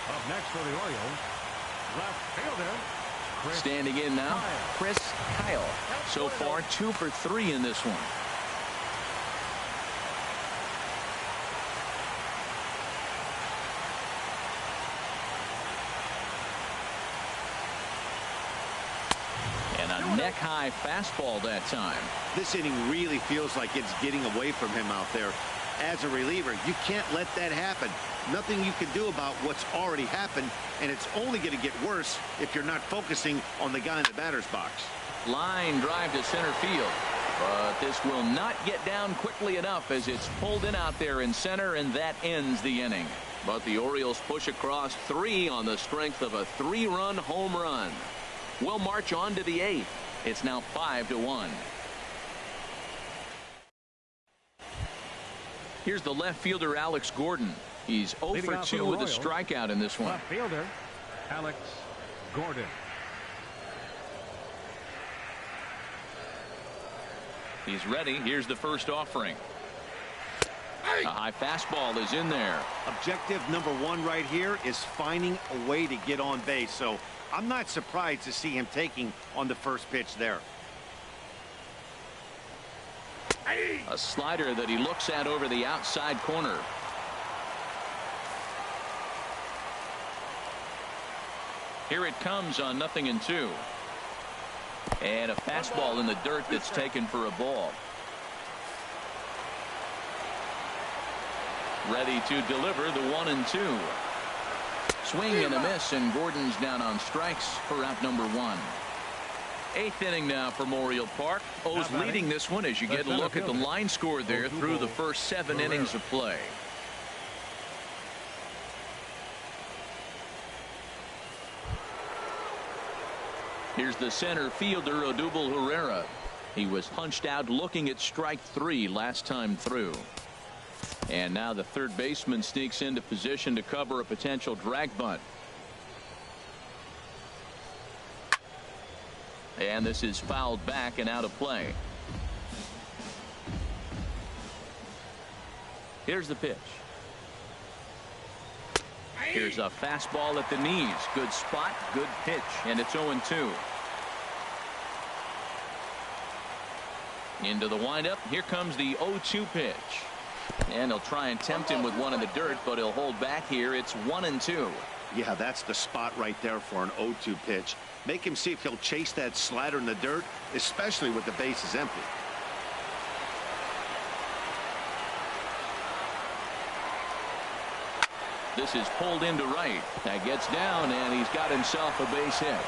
Up next for the Orioles, left fielder, Chris Standing in now, Kyle. Chris Kyle. So far 2 for 3 in this one. And a neck-high fastball that time. This inning really feels like it's getting away from him out there. As a reliever, you can't let that happen. Nothing you can do about what's already happened, and it's only going to get worse if you're not focusing on the guy in the batter's box. Line drive to center field. But this will not get down quickly enough as it's pulled in out there in center, and that ends the inning. But the Orioles push across 3 on the strength of a 3-run home run. We'll march on to the 8th. It's now 5-1. Here's the left fielder, Alex Gordon. He's 0 for 2 with a strikeout in this one. Left fielder, Alex Gordon. He's ready. Here's the first offering. A high fastball is in there. Objective number 1 right here is finding a way to get on base. So I'm not surprised to see him taking on the first pitch there. A slider that he looks at over the outside corner. Here it comes on 0-2. And a fastball in the dirt that's taken for a ball. Ready to deliver the 1-2. Swing and a miss, and Gordon's down on strikes for out number 1. Eighth inning now for Memorial Park. O's leading this one as you get a look at the line score there through the first 7 innings of play. Here's the center fielder, Odubel Herrera. He was punched out looking at strike 3 last time through. And now the third baseman sneaks into position to cover a potential drag bunt. And this is fouled back and out of play. Here's the pitch. Here's a fastball at the knees. Good spot, good pitch, and it's 0-2. Into the windup. Here comes the 0-2 pitch. And he'll try and tempt him with one in the dirt, but he'll hold back here. It's 1-2. Yeah, that's the spot right there for an 0-2 pitch. Make him see if he'll chase that slider in the dirt, especially with the bases empty. This is pulled into right. That gets down, and he's got himself a base hit.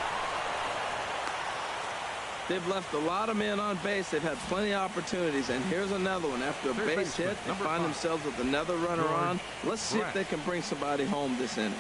They've left a lot of men on base. They've had plenty of opportunities, and here's another one. After a base hit, they find themselves with another runner on. Let's see if they can bring somebody home this inning.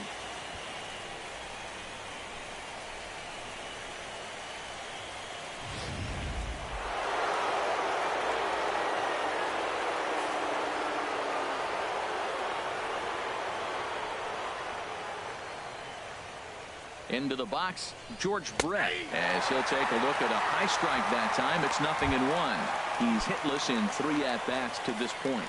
Into the box, George Brett, as he'll take a look at a high strike that time. It's 0-1. He's hitless in 3 at-bats to this point.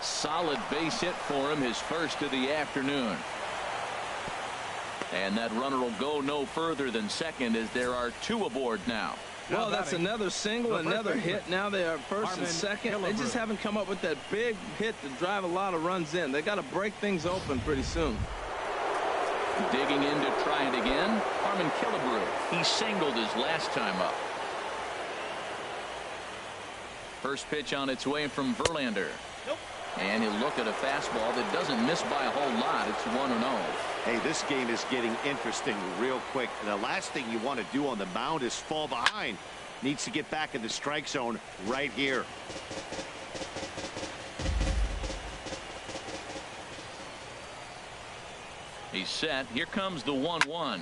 Solid base hit for him, his first of the afternoon. And that runner will go no further than second as there are 2 aboard now. Well, that's another single, another hit. Now they are first and second. They just haven't come up with that big hit to drive a lot of runs in. They got to break things open pretty soon. Digging in to try it again, Harmon Killebrew. He singled his last time up. First pitch on its way from Verlander. And he'll look at a fastball that doesn't miss by a whole lot. It's 1-0. Hey, this game is getting interesting real quick. The last thing you want to do on the mound is fall behind. Needs to get back in the strike zone right here. He's set. Here comes the 1-1.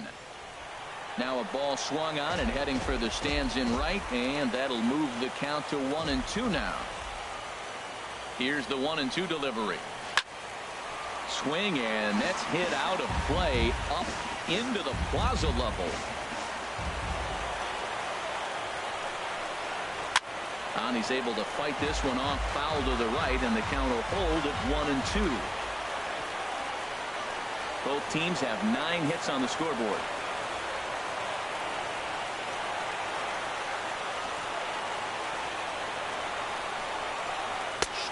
Now a ball swung on and heading for the stands in right, and that'll move the count to 1-2 now. Here's the 1-2 delivery. Swing, and that's hit out of play up into the plaza level. And he's able to fight this one off, foul to the right, and the count will hold at 1-2. Both teams have 9 hits on the scoreboard.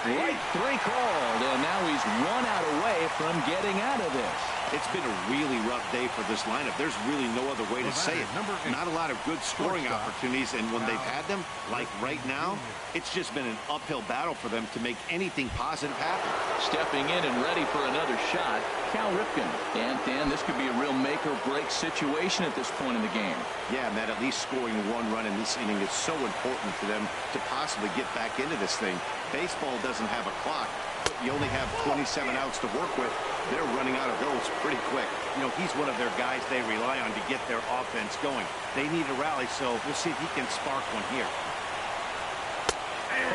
Strike 3 called, and now he's 1 out away from getting out of this. It's been a really rough day for this lineup. There's really no other way to say it. Not a lot of good scoring opportunities, and when they've had them, like right now, it's just been an uphill battle for them to make anything positive happen. Stepping in and ready for another shot, Cal Ripken. And Dan, this could be a real make-or-break situation at this point in the game. Yeah, Matt, at least scoring 1 run in this inning is so important for them to possibly get back into this thing. Baseball doesn't have a clock, but you only have 27 outs to work with. They're running out of those pretty quick. You know, he's one of their guys they rely on to get their offense going. They need a rally, so we'll see if he can spark one here.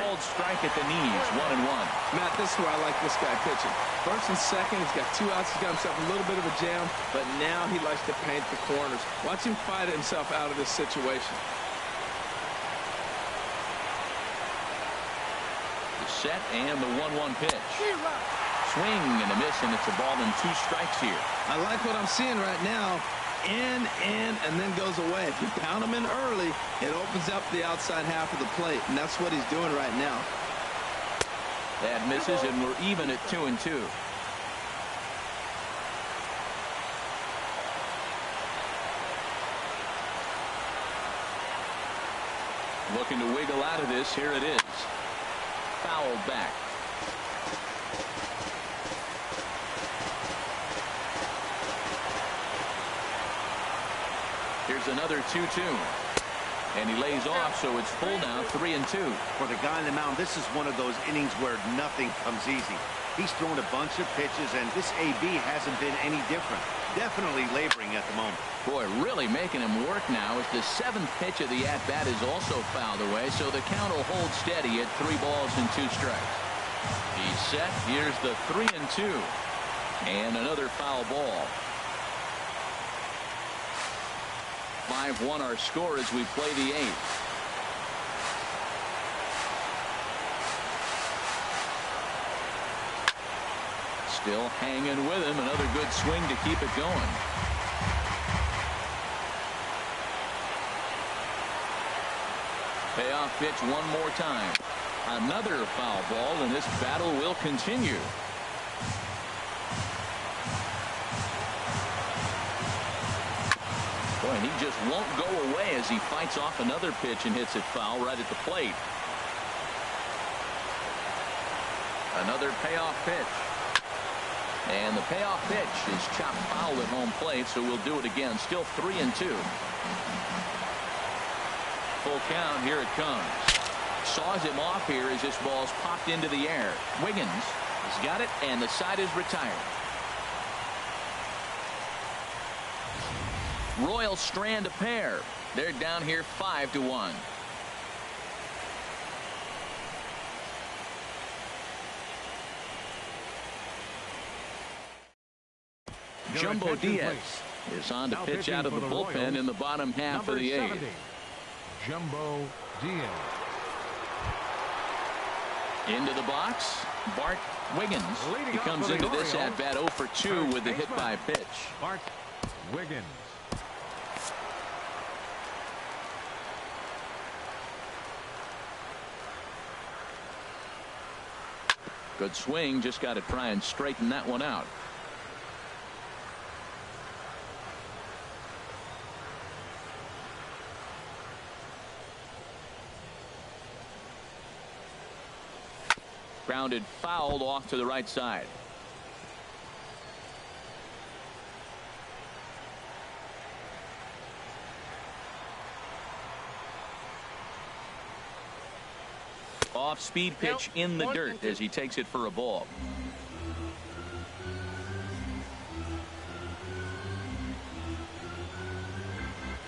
Cold strike at the knees, 1-1. Matt, this is where I like this guy pitching. First and second, he's got 2 outs. He's got himself a little bit of a jam, but now he likes to paint the corners. Watch him fight himself out of this situation. Set and the 1-1 pitch. Swing and a miss, and it's a ball and 2 strikes here. I like what I'm seeing right now. In, and then goes away. If you pound him in early, it opens up the outside half of the plate, and that's what he's doing right now. That misses, and we're even at 2-2. Looking to wiggle out of this. Here it is. Fouled back. Another 2-2. And he lays off, so it's full now, 3-2. For the guy on the mound, this is one of those innings where nothing comes easy. He's thrown a bunch of pitches, and this AB hasn't been any different. Definitely laboring at the moment. Boy, really making him work now as the 7th pitch of the at-bat is also fouled away, so the count will hold steady at 3 balls and 2 strikes. He's set. Here's the 3-2. And another foul ball. 5-1 our score as we play the 8th. Still hanging with him. Another good swing to keep it going. Payoff pitch one more time. Another foul ball, and this battle will continue. Boy, he just won't go away as he fights off another pitch and hits it foul right at the plate. Another payoff pitch. And the payoff pitch is chopped foul at home plate, so we'll do it again. Still 3-2. Full count. Here it comes. Saws him off here as this ball's popped into the air. Wiggins has got it, and the side is retired. Royals strand a pair. They're down here 5-1. Jumbo Diaz is on to pitch out of the bullpen in the bottom half of the 8th. Jumbo Diaz. Into the box, Bart Wiggins. He comes into this at bat 0 for 2 with the hit by pitch. Bart Wiggins. Good swing, just got to try and straighten that one out. Grounded fouled off to the right side. Off speed pitch in the dirt as he takes it for a ball.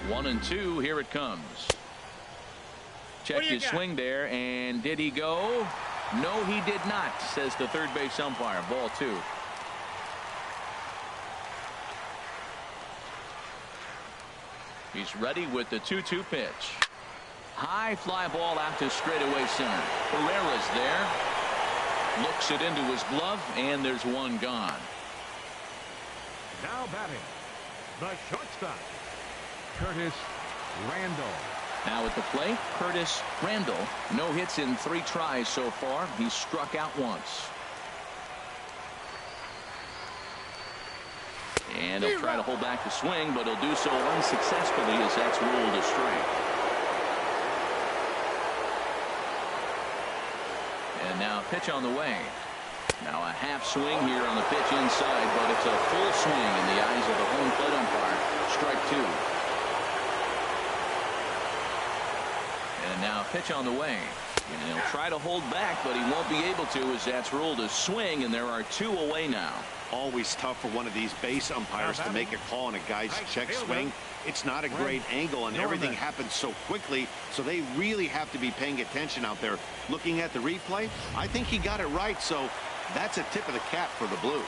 One and two. Here it comes. Checked his swing there, and did he go? No, he did not, says the third base umpire. Ball 2. He's ready with the 2-2 pitch. High fly ball out to straightaway center. Herrera's there. Looks it into his glove, and there's one gone. Now batting, the shortstop, Curtis Randall. Now at the plate, Curtis Randall. No hits in 3 tries so far. He's struck out once. And he'll try to hold back the swing, but he'll do so unsuccessfully as that's ruled a strike. And now pitch on the way. Now a half swing here on the pitch inside, but it's a full swing in the eyes of the home plate umpire. Strike 2. And now pitch on the way. And he'll try to hold back, but he won't be able to as that's ruled a swing, and there are 2 away now. Always tough for one of these base umpires to make a call on a guy's check swing. It's not a great angle, and everything happens so quickly, so they really have to be paying attention out there. Looking at the replay, I think he got it right, so that's a tip of the cap for the Blue.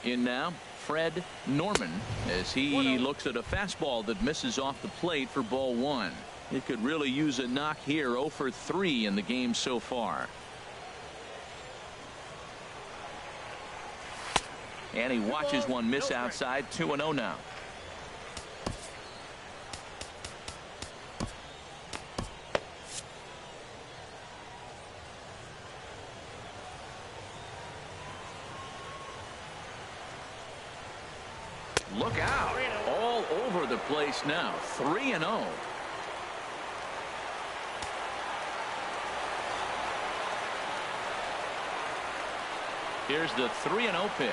In now, Fred Norman, as he looks at a fastball that misses off the plate for ball 1. He could really use a knock here. 0 for 3 in the game so far. And he watches one miss outside. 2-0 now. Look out. All over the place now. 3-0. Here's the 3-0 pitch.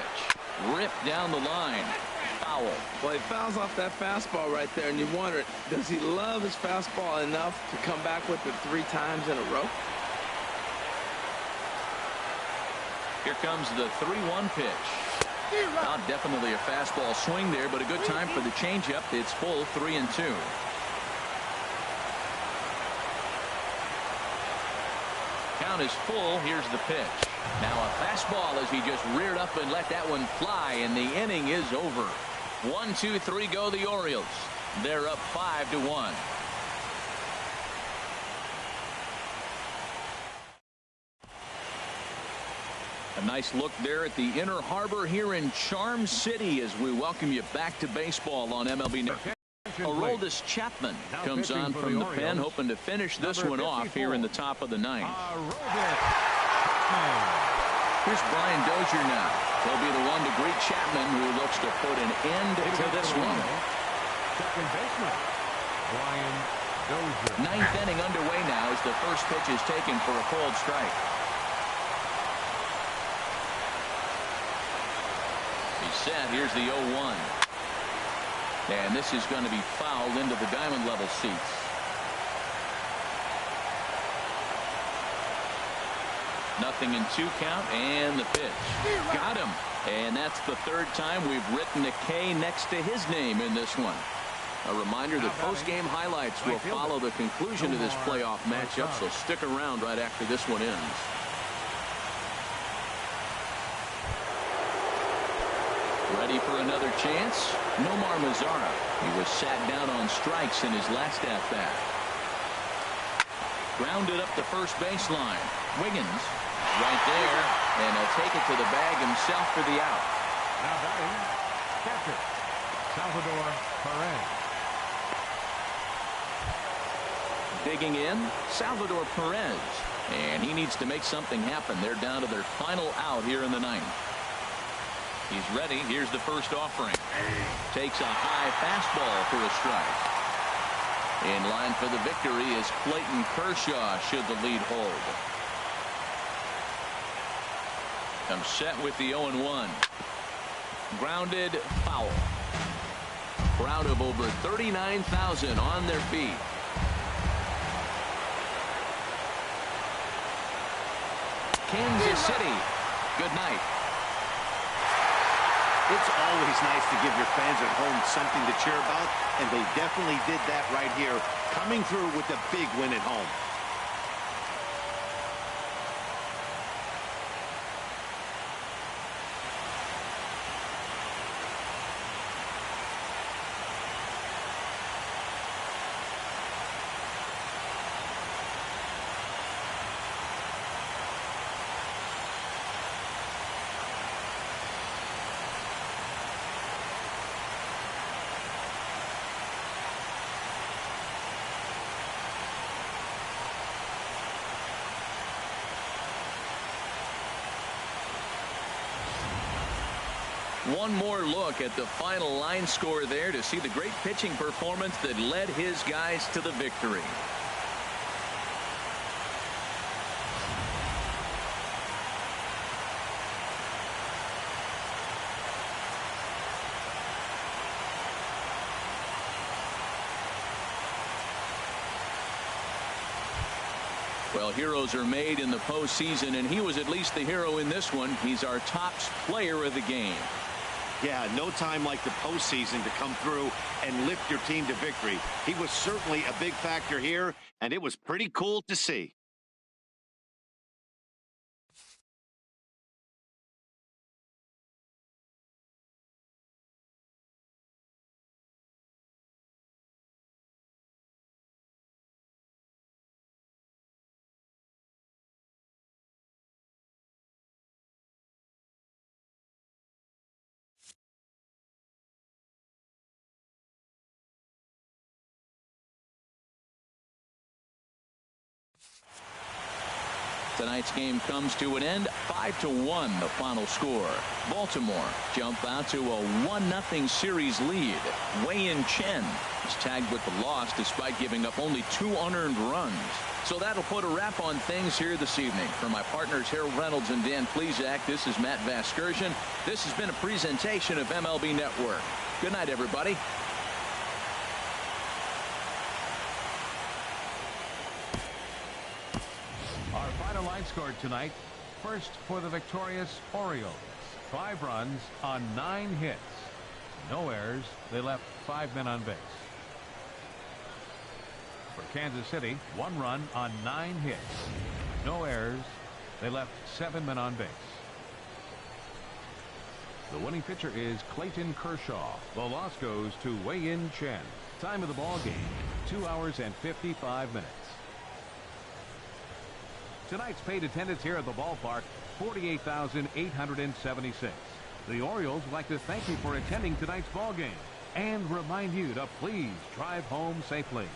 Ripped down the line. Foul. Well, he fouls off that fastball right there, and you wonder, does he love his fastball enough to come back with it 3 times in a row? Here comes the 3-1 pitch. Not definitely a fastball swing there, but a good time for the changeup. It's full 3-2. Count is full. Here's the pitch. Now a fastball as he just reared up and let that one fly, and the inning is over. 1, 2, 3 go the Orioles. They're up 5-1. A nice look there at the Inner Harbor here in Charm City as we welcome you back to baseball on MLB Network. Aroldis Chapman comes on from the pen, hoping to finish this one off here in the top of the 9th. Here's Brian Dozier now. He'll be the one to greet Chapman, who looks to put an end to this one. Second baseman, Brian Dozier. 9th inning underway now as the first pitch is taken for a called strike. He's set. Here's the 0-1. And this is going to be fouled into the diamond level seats. Nothing in 2 count, and the pitch. Got him. And that's the 3rd time we've written a K next to his name in this one. A reminder that post-game highlights will follow the conclusion of this playoff matchup, so stick around right after this one ends. Ready for another chance? Nomar Mazara. He was sat down on strikes in his last at-bat. Grounded up the first baseline. Wiggins right there, and he'll take it to the bag himself for the out. Now batting, catcher, Salvador Perez. Digging in, Salvador Perez. And he needs to make something happen. They're down to their final out here in the 9th. He's ready. Here's the first offering. Takes a high fastball for a strike. In line for the victory is Clayton Kershaw should the lead hold. Comes set with the 0-1. Grounded, foul. Crowd of over 39,000 on their feet. Kansas City, good night. It's always nice to give your fans at home something to cheer about, and they definitely did that right here, coming through with a big win at home. One more look at the final line score there to see the great pitching performance that led his guys to the victory. Well, heroes are made in the postseason, and he was at least the hero in this one. He's our top player of the game. Yeah, no time like the postseason to come through and lift your team to victory. He was certainly a big factor here, and it was pretty cool to see. Tonight's game comes to an end 5-1 the final score. Baltimore jump out to a 1-0 series lead. Wei-Yin Chen is tagged with the loss despite giving up only 2 unearned runs. So that'll put a wrap on things here this evening. For my partners Harold Reynolds and Dan Plesac, this is Matt Vasgersian. This has been a presentation of MLB Network. Good night, everybody. Our final line scored tonight. First for the victorious Orioles. 5 runs on 9 hits. No errors. They left 5 men on base. For Kansas City, 1 run on 9 hits. No errors. They left 7 men on base. The winning pitcher is Clayton Kershaw. The loss goes to Wei-Yin Chen. Time of the ball game, 2 hours and 55 minutes. Tonight's paid attendance here at the ballpark, 48,876. The Orioles would like to thank you for attending tonight's ball game and remind you to please drive home safely.